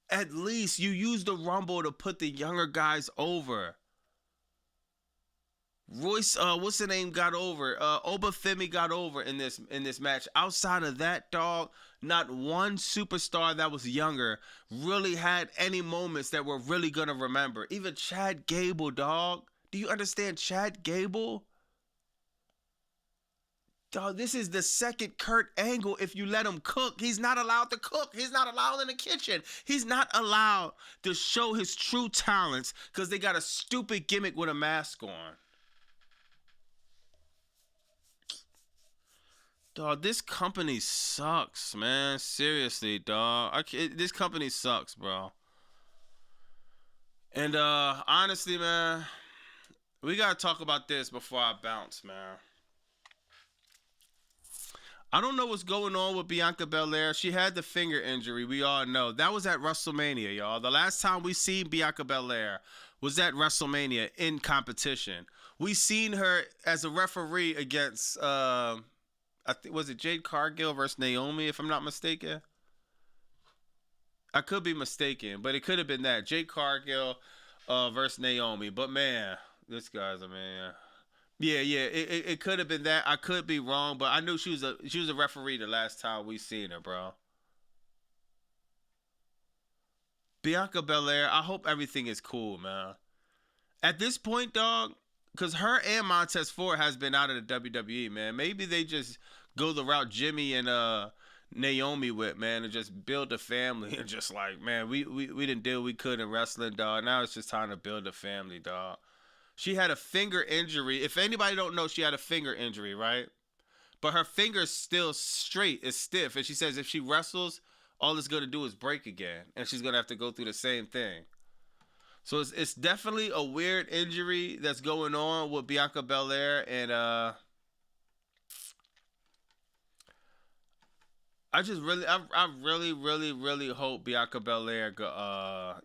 Speaker 1: At least you use the Rumble to put the younger guys over. Royce, what's the name, got over. Obafemi got over in this match. Outside of that, dog, not one superstar that was younger really had any moments that we're really gonna remember. Even Chad Gable, dog. Do you understand Chad Gable? Dog, this is the second Kurt Angle if you let him cook. He's not allowed to cook. He's not allowed in the kitchen. He's not allowed to show his true talents because they got a stupid gimmick with a mask on. Dog, this company sucks, man. Seriously, dog. This company sucks, bro. And honestly, man, we gotta talk about this before I bounce, man. I don't know what's going on with Bianca Belair. She had the finger injury. We all know. That was at WrestleMania, y'all. The last time we seen Bianca Belair was at WrestleMania in competition. We seen her as a referee against, I think, was it Jade Cargill versus Naomi, if I'm not mistaken? I could be mistaken, but it could have been that. Jade Cargill versus Naomi. But, man, this guy's a man. Yeah, it could have been that. I could be wrong, but I knew she was a referee the last time we seen her, bro. Bianca Belair, I hope everything is cool, man. At this point, dog, because her and Montez Ford has been out of the WWE, man. Maybe they just go the route Jimmy and Naomi with, man, and just build a family and just like, man, we didn't do what we could in wrestling, dog. Now it's just time to build a family, dog. She had a finger injury. If anybody don't know, she had a finger injury, right? But her finger's still straight. It's stiff. And she says if she wrestles, all it's going to do is break again. And she's going to have to go through the same thing. So it's definitely a weird injury that's going on with Bianca Belair. And I really hope Bianca Belair,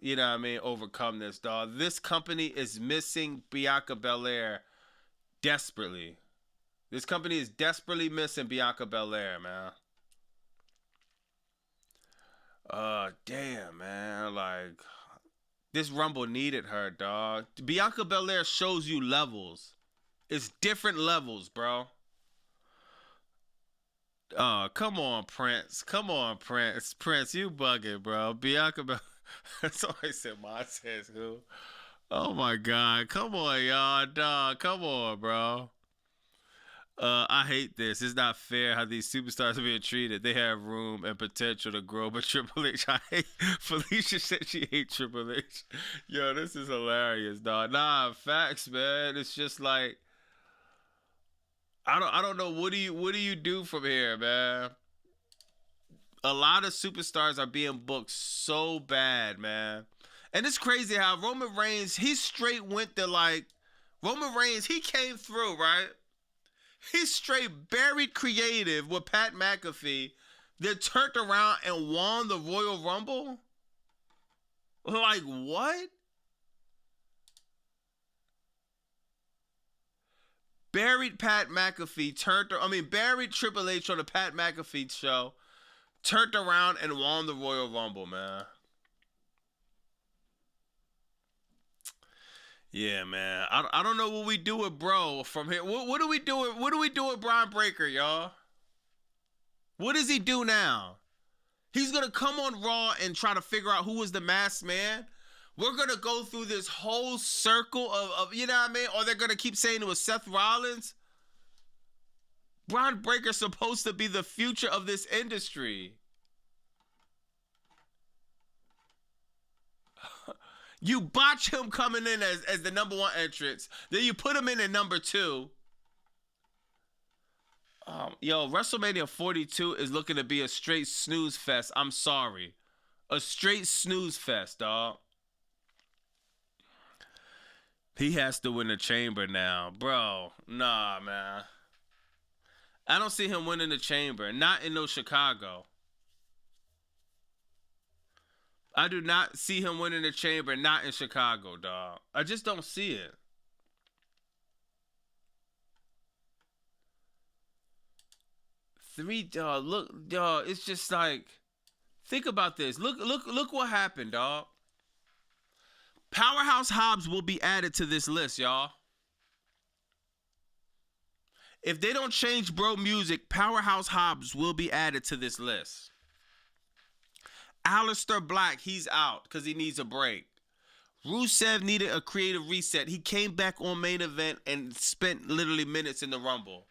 Speaker 1: you know what I mean, overcome this, dog. This company is missing Bianca Belair desperately. This company is desperately missing Bianca Belair, man. Damn, man. Like, this Rumble needed her, dog. Bianca Belair shows you levels. It's different levels, bro. Oh, come on, Prince. Come on, Prince. Prince, you bugging, bro. Bianca Belair. Somebody said Montez who? Oh, my God. Come on, y'all. Dog, come on, bro. I hate this. It's not fair how these superstars are being treated. They have room and potential to grow, but Triple H, I hate. Felicia said she hates Triple H. Yo, this is hilarious, dog. Nah, facts, man. It's just like, I don't know. What do you do from here, man? A lot of superstars are being booked so bad, man. And it's crazy how Roman Reigns, he straight went to like, Roman Reigns, he came through, right? He straight buried creative with Pat McAfee, then turned around and won the Royal Rumble? Like, what? Buried Pat McAfee, buried Triple H on the Pat McAfee show, turned around and won the Royal Rumble, man. Yeah, man. I don't know what we do with bro from here. What do we do with Braun Breaker, y'all? What does he do now? He's going to come on Raw and try to figure out who was the masked man. We're going to go through this whole circle of, you know what I mean? Or they're going to keep saying it was Seth Rollins. Bron Breakker's supposed to be the future of this industry. You botch him coming in as the number one entrance. Then you put him in at number 2. WrestleMania 42 is looking to be a straight snooze fest. I'm sorry. A straight snooze fest, dog. He has to win the chamber now. Bro, nah, man. I don't see him winning the chamber. Not in no Chicago. I do not see him winning the chamber, not in Chicago, dog. I just don't see it. Look, dog, it's just like, think about this. Look what happened, dog. Powerhouse Hobbs will be added to this list, y'all. If they don't change bro music, Powerhouse Hobbs will be added to this list. Aleister Black, he's out because he needs a break. Rusev needed a creative reset. He came back on main event and spent literally minutes in the Rumble.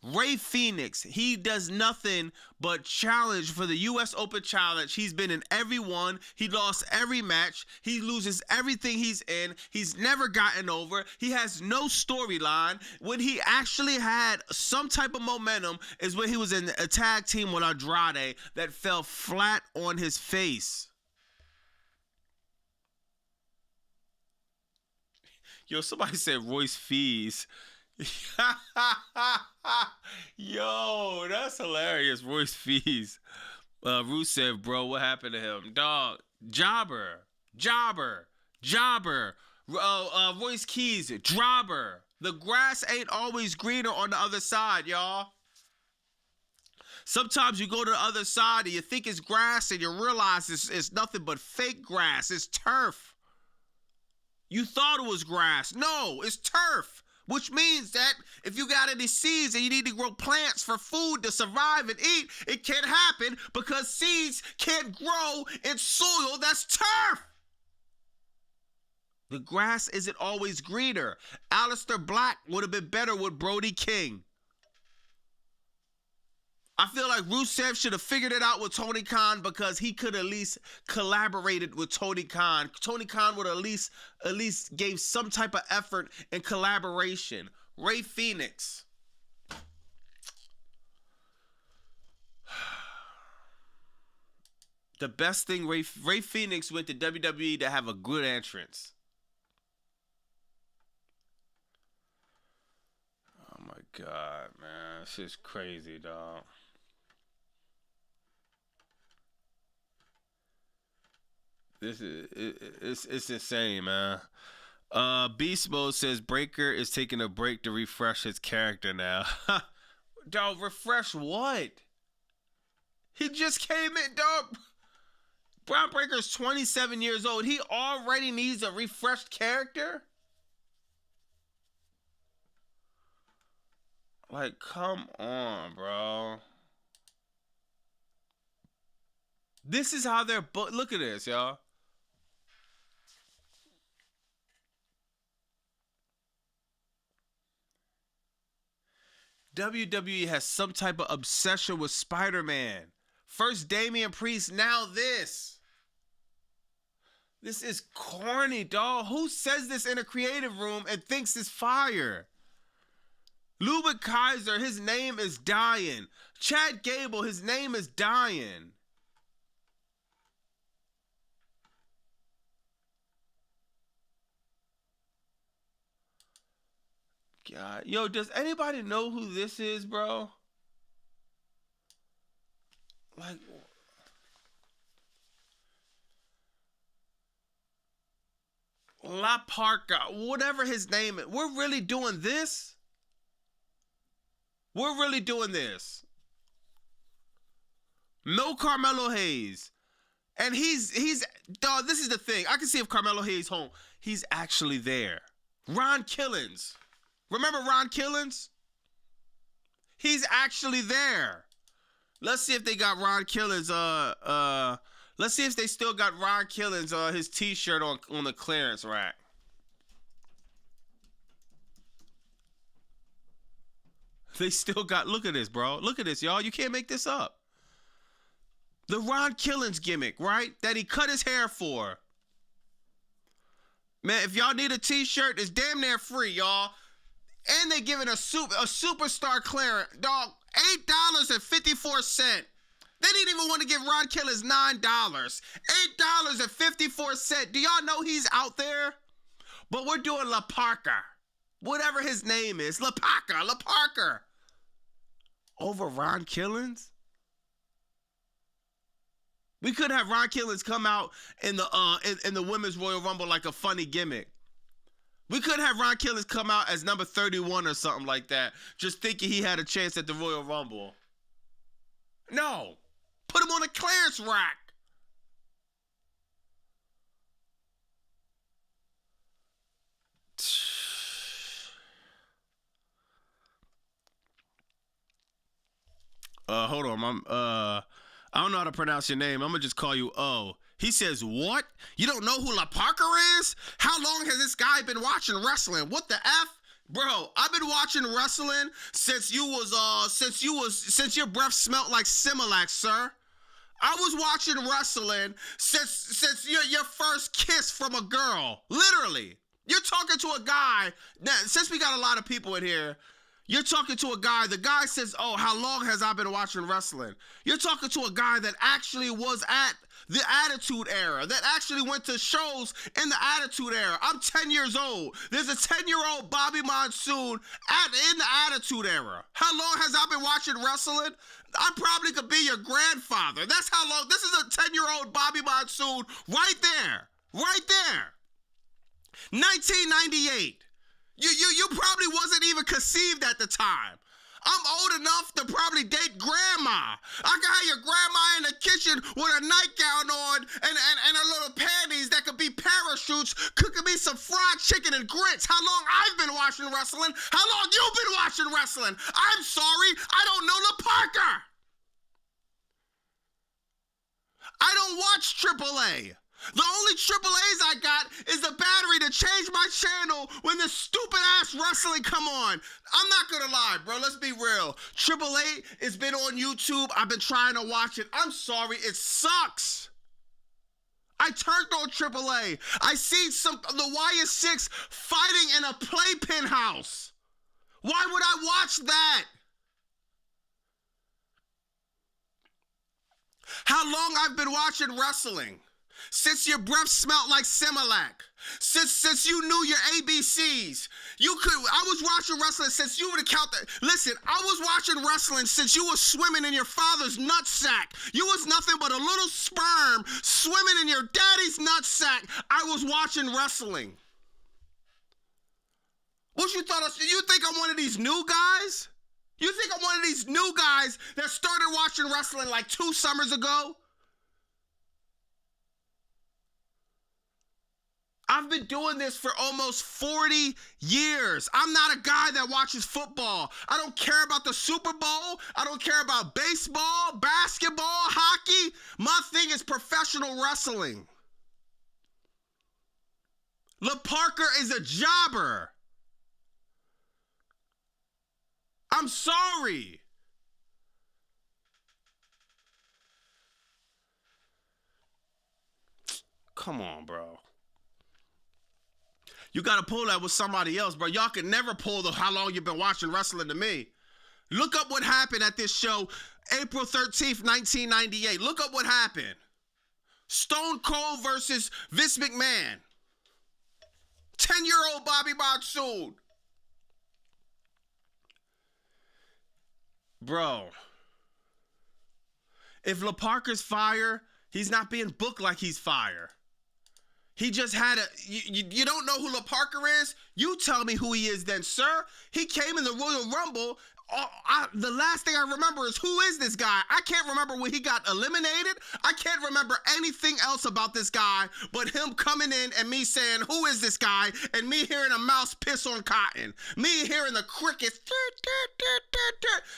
Speaker 1: Ray Phoenix, he does nothing but challenge for the U.S. Open Challenge. He's been in every one. He lost every match. He loses everything he's in. He's never gotten over. He has no storyline. When he actually had some type of momentum is when he was in a tag team with Andrade that fell flat on his face. Yo, somebody said Royce Fees. Yo, that's hilarious. Royce Fees. Rusev, bro, what happened to him? Dog, Jobber. Royce Keys, Dropper. The grass ain't always greener on the other side, y'all. Sometimes you go to the other side and you think it's grass and you realize it's nothing but fake grass. It's turf. You thought it was grass. No, it's turf. Which means that if you got any seeds and you need to grow plants for food to survive and eat, it can't happen because seeds can't grow in soil that's turf. The grass isn't always greener. Aleister Black would have been better with Brody King. I feel like Rusev should have figured it out with Tony Khan because he could at least collaborated with Tony Khan. Tony Khan would at least gave some type of effort and collaboration. Ray Phoenix. The best thing, Ray Phoenix went to WWE to have a good entrance. Oh my God, man. This is crazy, dog. This is it's insane, man. Beast Mode says Breakker is taking a break to refresh his character now. Dog, refresh what? He just came in, dog. Bron Breakker's 27 years old. He already needs a refreshed character? Like, come on, bro. This is how they're look at this, y'all. WWE has some type of obsession with Spider-Man. First Damian Priest, now this. This is corny, dog. Who says this in a creative room and thinks it's fire? Ludwig Kaiser, his name is dying. Chad Gable, his name is dying. God, yo, does anybody know who this is, bro? Like, La Parka, whatever his name is. We're really doing this? We're really doing this. No Carmelo Hayes. And he's dog, this is the thing. I can see if Carmelo Hayes home. He's actually there. Ron Killings. Remember Ron Killings? He's actually there. Let's see if they got Ron Killings. Let's see if they still got Ron Killings his T-shirt on the clearance rack. They still got. Look at this, bro. Look at this, y'all. You can't make this up. The Ron Killings gimmick, right? That he cut his hair for. Man, if y'all need a T-shirt, it's damn near free, y'all. And they giving a superstar clearance, dog. $8.54. They didn't even want to give Ron Killings $9. $8.54. Do y'all know he's out there? But we're doing La Parker. Whatever his name is. La Parker. Over Ron Killings? We could have Ron Killings come out in the Women's Royal Rumble like a funny gimmick. We could have Ron Killings come out as number 31 or something like that, just thinking he had a chance at the Royal Rumble. No. Put him on a clearance rack. Hold on. I don't know how to pronounce your name. I'm gonna just call you O. He says, what? You don't know who La Parker is? How long has this guy been watching wrestling? What the F? Bro, I've been watching wrestling since your breath smelled like Similac, sir. I was watching wrestling since your first kiss from a girl. Literally. You're talking to a guy. Now, since we got a lot of people in here, you're talking to a guy. The guy says, oh, how long has I been watching wrestling? You're talking to a guy that actually was at the Attitude Era, that actually went to shows in the Attitude Era. I'm 10 years old. There's a 10-year-old Bobby Monsoon in the Attitude Era. How long has I been watching wrestling? I probably could be your grandfather. That's how long. This is a 10-year-old Bobby Monsoon right there. Right there. 1998. You probably wasn't even conceived at the time. I'm old enough to probably date grandma. I can have your grandma in the kitchen with a nightgown on and her little panties that could be parachutes, cooking me some fried chicken and grits. How long I've been watching wrestling? How long you been watching wrestling? I'm sorry, I don't know La Parker. I don't watch AAA. The only AAAs I got is the battery to change my channel when this stupid ass wrestling come on. I'm not gonna lie, bro. Let's be real. AAA has been on YouTube. I've been trying to watch it. I'm sorry, it sucks. I turned on AAA. I seen the YS6 fighting in a playpen house. Why would I watch that? How long I've been watching wrestling? Since your breath smelled like Similac. Since you knew your ABCs. I was watching wrestling since you would count that. Listen, I was watching wrestling since you were swimming in your father's nutsack. You was nothing but a little sperm swimming in your daddy's nutsack. I was watching wrestling. What you thought? You think I'm one of these new guys? You think I'm one of these new guys that started watching wrestling like 2 summers ago? I've been doing this for almost 40 years. I'm not a guy that watches football. I don't care about the Super Bowl. I don't care about baseball, basketball, hockey. My thing is professional wrestling. La Parker is a jobber. I'm sorry. Come on, bro. You got to pull that with somebody else, bro. Y'all can never pull the how long you've been watching wrestling to me. Look up what happened at this show, April 13th, 1998. Look up what happened. Stone Cold versus Vince McMahon. 10-year-old Bobby Monsoon. Bro. If La Parker's fire, he's not being booked like he's fire. He just had you don't know who La Parker is? You tell me who he is then, sir. He came in the Royal Rumble. The last thing I remember is, who is this guy? I can't remember when he got eliminated. I can't remember anything else about this guy but him coming in and me saying, who is this guy? And me hearing a mouse piss on cotton. Me hearing the crickets.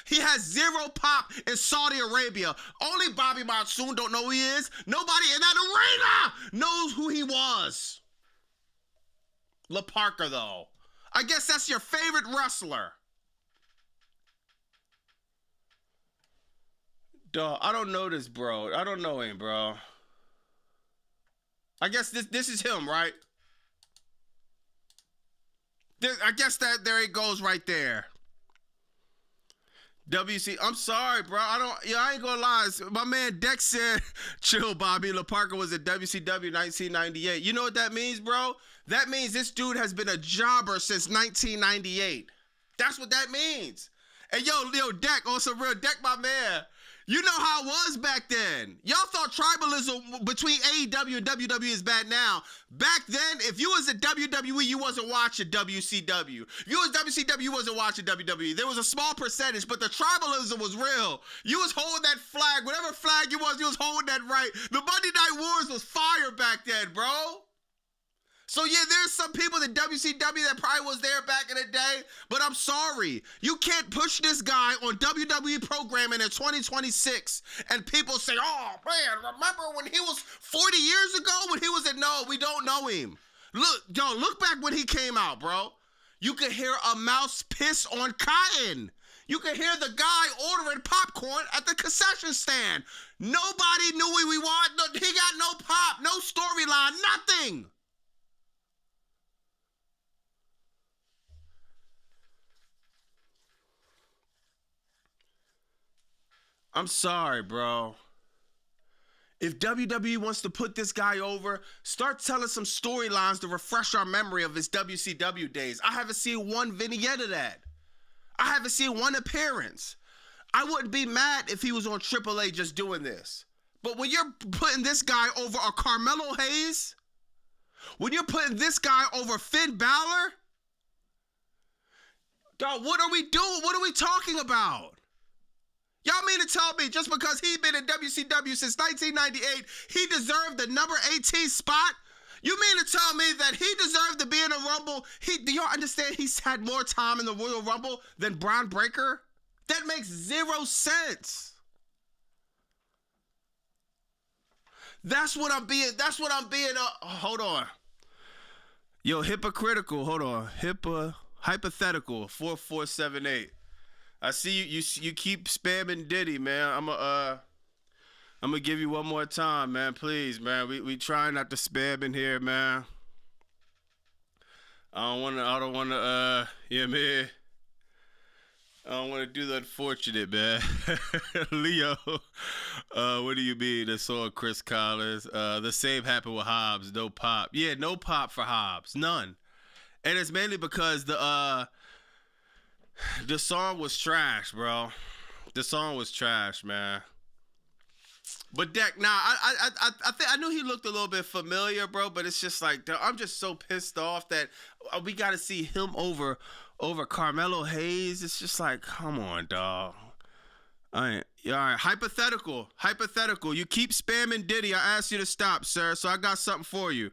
Speaker 1: He has zero pop in Saudi Arabia. Only Bobby Monsoon don't know who he is. Nobody in that arena knows who he was. La Parka, though. I guess that's your favorite wrestler. Dog, I don't know this, bro. I don't know him, bro. I guess this is him, right? I guess that there it goes right there. WC, I'm sorry, bro. I ain't gonna lie. My man Dex said, chill, Bobby. La Parka was at WCW 1998. You know what that means, bro? That means this dude has been a jobber since 1998. That's what that means. And yo, Deck, on some real, Deck, my man. You know how it was back then. Y'all thought tribalism between AEW and WWE is bad now. Back then, if you was at WWE, you wasn't watching WCW. If you was WCW, you wasn't watching WWE. There was a small percentage, but the tribalism was real. You was holding that flag. Whatever flag you was holding that right. The Monday Night Wars was fire back then, bro. So yeah, there's some people in WCW that probably was there back in the day, but I'm sorry. You can't push this guy on WWE programming in 2026 and people say, oh man, remember when he was 40 years ago when he was at, no, we don't know him. Look back when he came out, bro. You could hear a mouse piss on cotton. You could hear the guy ordering popcorn at the concession stand. Nobody knew what we want. He got no pop, no storyline, nothing. I'm sorry, bro. If WWE wants to put this guy over, start telling some storylines to refresh our memory of his WCW days. I haven't seen one vignette of that. I haven't seen one appearance. I wouldn't be mad if he was on AAA just doing this. But when you're putting this guy over a Carmelo Hayes, when you're putting this guy over Finn Balor, dog, what are we doing? What are we talking about? Y'all mean to tell me just because he been in WCW since 1998, he deserved the number 18 spot? You mean to tell me that he deserved to be in a Rumble? Do y'all understand he's had more time in the Royal Rumble than Bron Breakker? That makes zero sense. That's what I'm being, hold on. Yo, hypocritical, hold on. Hypothetical, 4478. I see you keep spamming Diddy, man. I'm gonna give you one more time, man. Please, man. We try not to spam in here, man. I don't wanna yeah, man. I don't wanna do the unfortunate, man. Leo, what do you mean? The song Chris Collins. The same happened with Hobbs. No pop. Yeah, no pop for Hobbs. None. And it's mainly because the song was trash, bro. The song was trash, man. But Deck, I knew he looked a little bit familiar, bro. But it's just like, I'm just so pissed off that we got to see him over Carmelo Hayes. It's just like, come on, dog. All right. Hypothetical. You keep spamming Diddy. I asked you to stop, sir. So I got something for you.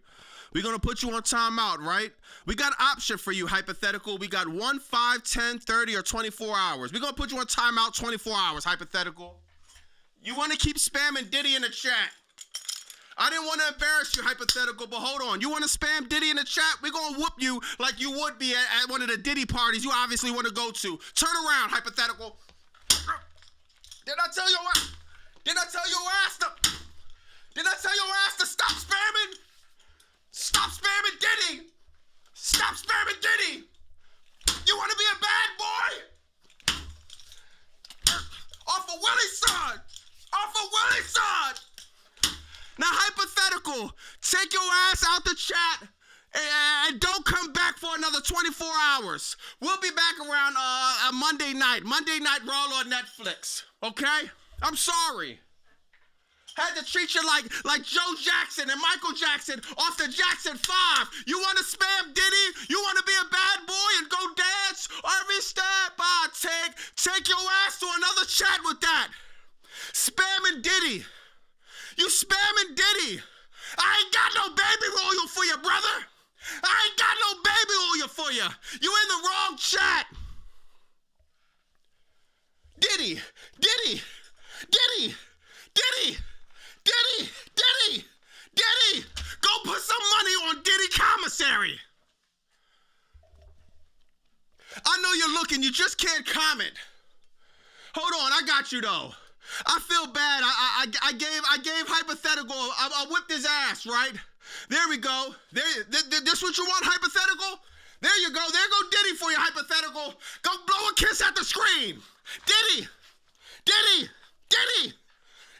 Speaker 1: We're going to put you on timeout, right? We got an option for you, hypothetical. We got 1, 5, 10, 30, or 24 hours. We're going to put you on timeout 24 hours, hypothetical. You want to keep spamming Diddy in the chat. I didn't want to embarrass you, hypothetical, but hold on. You want to spam Diddy in the chat? We're going to whoop you like you would be at one of the Diddy parties you obviously want to go to. Turn around, hypothetical. Did I tell your ass to stop spamming? Stop spamming Diddy! Stop spamming Diddy! You want to be a bad boy? Off of Willie's son! Now, hypothetical, take your ass out the chat and don't come back for another 24 hours. We'll be back around Monday Night Raw on Netflix, okay? I'm sorry. Had to treat you like Joe Jackson and Michael Jackson off the Jackson 5. You want to spam Diddy? You want to be a bad boy and go dance every step I take? Take your ass to another chat with that. Spamming Diddy. You spamming Diddy. I ain't got no baby oil for you, brother. I ain't got no baby oil for you. You in the wrong chat. Diddy, Diddy, Diddy, Diddy, Diddy, Diddy, Diddy. Go put some money on Diddy Commissary. I know you're looking, you just can't comment. Hold on, I got you though. I feel bad. I gave hypothetical. I whipped his ass, right? There we go. This what you want, hypothetical? There you go. There go Diddy for your hypothetical. Go blow a kiss at the screen. Diddy, Diddy, Diddy,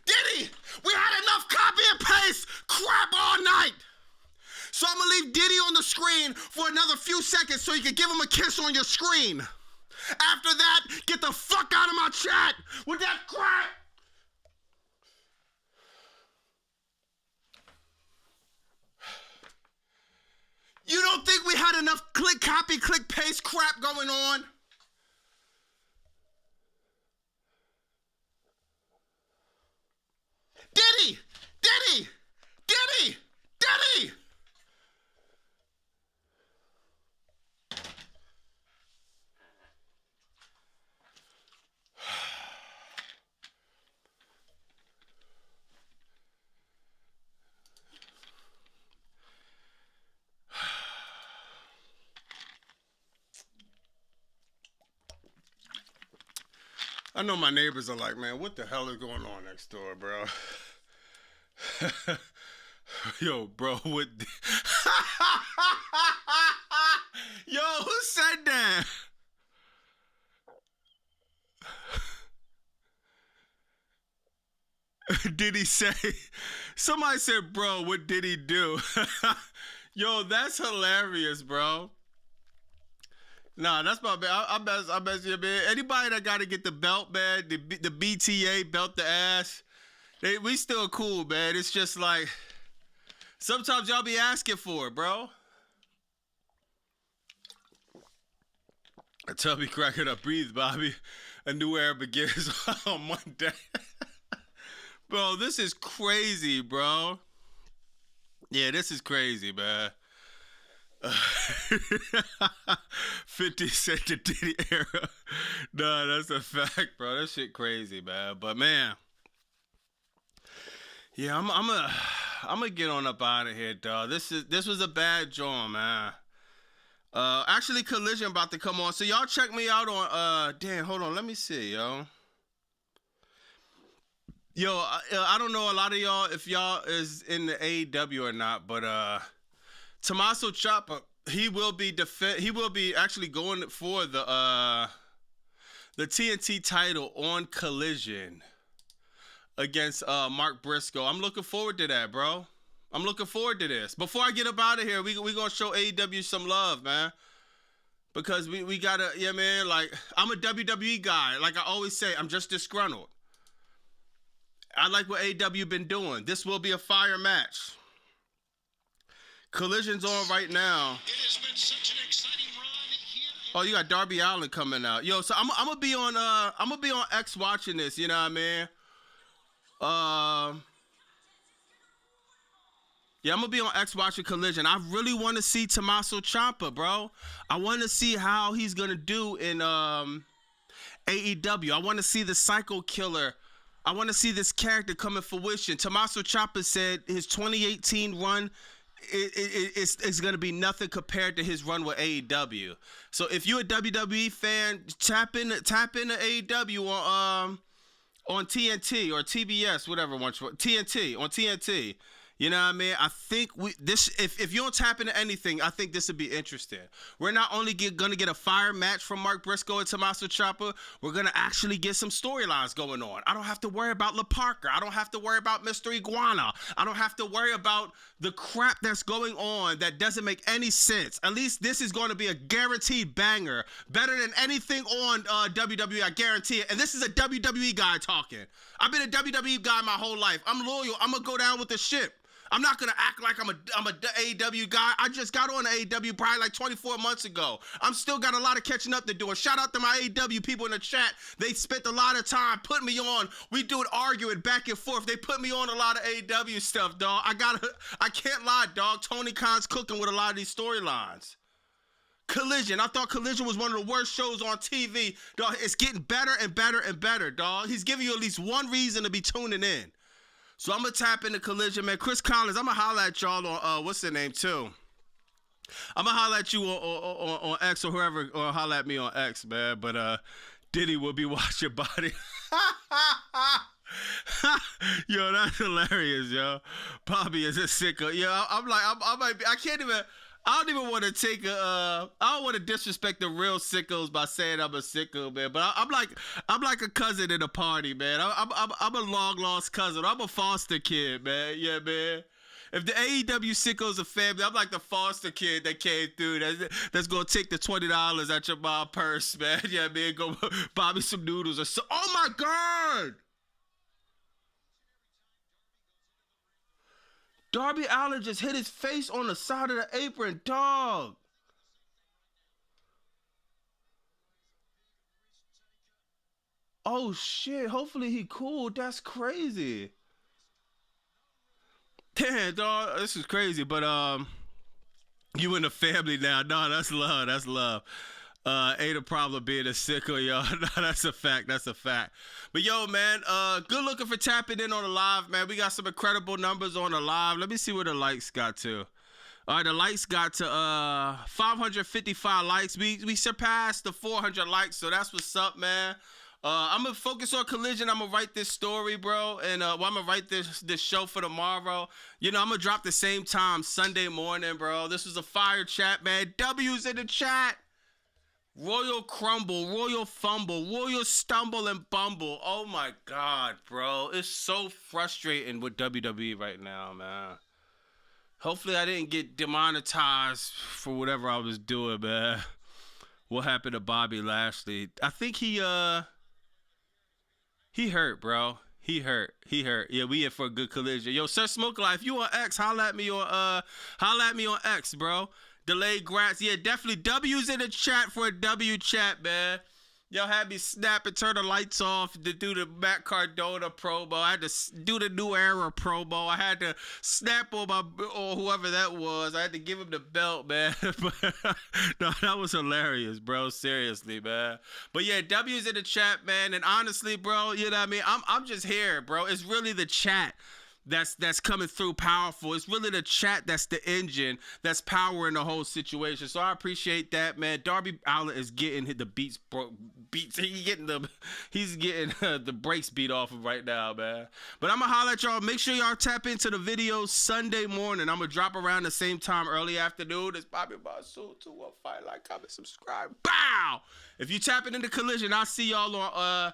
Speaker 1: Diddy. We had enough copy and paste crap all night. So I'm gonna leave Diddy on the screen for another few seconds so you can give him a kiss on your screen. After that, get the fuck out of my chat with that crap. You don't think we had enough click copy, click paste crap going on? Diddy, Diddy, Diddy, Diddy. I know my neighbors are like, man, what the hell is going on next door, bro? Yo, bro, what? Yo, who said that? Did he say? Somebody said, bro, what did he do? Yo, that's hilarious, bro. Nah, that's my bad. I bet you, man. Anybody that got to get the belt, man, the BTA belt the ass, we still cool, man. It's just like, sometimes y'all be asking for it, bro. Tell me, crack it up, breathe, Bobby. A new era begins on Monday. Bro, this is crazy, bro. Yeah, this is crazy, man. 50 Cent the Diddy era. Nah, that's a fact, bro. That shit crazy, man. But man, yeah, I'm gonna get on up out of here, dog. This was a bad joint, man. Actually, Collision about to come on. So y'all check me out on damn, hold on, let me see, yo. Yo, I don't know a lot of y'all if y'all is in the AEW or not, but Tommaso Ciampa, he will be actually going for the TNT title on Collision against Mark Briscoe. I'm looking forward to that, bro. I'm looking forward to this. Before I get up out of here, we gonna show AEW some love, man. Because we gotta, yeah, man, like, I'm a WWE guy. Like I always say, I'm just disgruntled. I like what AEW been doing. This will be a fire match. Collision's on right now.
Speaker 3: It has been such an exciting run here.
Speaker 1: Oh, you got Darby Allin coming out. Yo, so I'm gonna be on X watching this, you know what I mean? Yeah, I'm gonna be on X watching Collision. I really want to see Tommaso Ciampa, bro. I want to see how he's gonna do in AEW. I want to see the Psycho Killer. I want to see this character come in fruition. Tommaso Ciampa said his 2018 run is going to be nothing compared to his run with AEW. So if you're a WWE fan, tap into AEW on TNT or TBS, whatever. TNT, on TNT. You know what I mean? I think if you don't tap into anything, I think this would be interesting. We're not only gonna get a fire match from Mark Briscoe and Tommaso Ciampa, we're gonna actually get some storylines going on. I don't have to worry about La Parker. I don't have to worry about Mr. Iguana. I don't have to worry about the crap that's going on that doesn't make any sense. At least this is going to be a guaranteed banger, better than anything on WWE. I guarantee it. And this is a WWE guy talking. I've been a WWE guy my whole life. I'm loyal. I'm gonna go down with the ship. I'm not gonna act like I'm a AEW guy. I just got on AEW probably like 24 months ago. I'm still got a lot of catching up to do. And shout out to my AEW people in the chat. They spent a lot of time putting me on. We do it arguing back and forth. They put me on a lot of AEW stuff, dog. I can't lie, dog. Tony Khan's cooking with a lot of these storylines. Collision. I thought Collision was one of the worst shows on TV. Dog, it's getting better and better and better, dog. He's giving you at least one reason to be tuning in. So I'm going to tap into Collision, man. Chris Collins, I'm going to holler at y'all on, what's their name, too? I'm going to holler at you on X or whoever, or holler at me on X, man. But Diddy will be watching Body. Yo, that's hilarious, yo. Bobby is a sicko. Yo, I don't even want to take I don't want to disrespect the real sickos by saying I'm a sicko, man. But I'm like a cousin in a party, man. I'm a long lost cousin. I'm a foster kid, man. Yeah, man. If the AEW sickos are family, I'm like the foster kid that came through that's gonna take the $20 out your mom's purse, man. Yeah, man. Go buy me some noodles or so. Oh my God. Darby Allin just hit his face on the side of the apron, dog. Oh shit, hopefully he cool. That's crazy. Damn, dog, this is crazy, but you in the family now. No, that's love, that's love. Ain't a problem being a sicko, yo. No, that's a fact. That's a fact. But yo, man, good looking for tapping in on the live, man. We got some incredible numbers on the live. Let me see where the likes got to. All right, the likes got to 555 likes. We surpassed the 400 likes, so that's what's up, man. I'm gonna focus on Collision. I'm gonna write this story, bro, and I'm gonna write this show for tomorrow. You know, I'm gonna drop the same time Sunday morning, bro. This was a fire chat, man. W's in the chat. Royal Crumble, Royal Fumble, Royal Stumble and Bumble. Oh my God, bro. It's so frustrating with WWE right now, man. Hopefully I didn't get demonetized for whatever I was doing, man. What happened to Bobby Lashley? I think he hurt, bro. He hurt. Yeah, we in for a good collision. Yo, Sir Smoke Life, you on X, holla at me on X, bro. Delayed grats. Yeah, definitely W's in the chat for a W chat, man. Y'all had me snap and turn the lights off to do the Matt Cardona promo. I had to do the New Era promo. I had to snap on or whoever that was. I had to give him the belt, man. No, that was hilarious, bro. Seriously, man. But yeah, W's in the chat, man. And honestly, bro, you know what I mean? I'm just here, bro. It's really the chat that's coming through powerful. It's really the chat that's the engine that's powering the whole situation. So I appreciate that, man. Darby Allin is getting the beats. He's getting the brakes beat off of right now, man. But I'm gonna holler at y'all. Make sure y'all tap into the videos Sunday morning. I'm gonna drop around the same time, early afternoon. It's Bobby Monsoon 215. Like, comment, subscribe. Bow. If you tapping into Collision, I'll see y'all on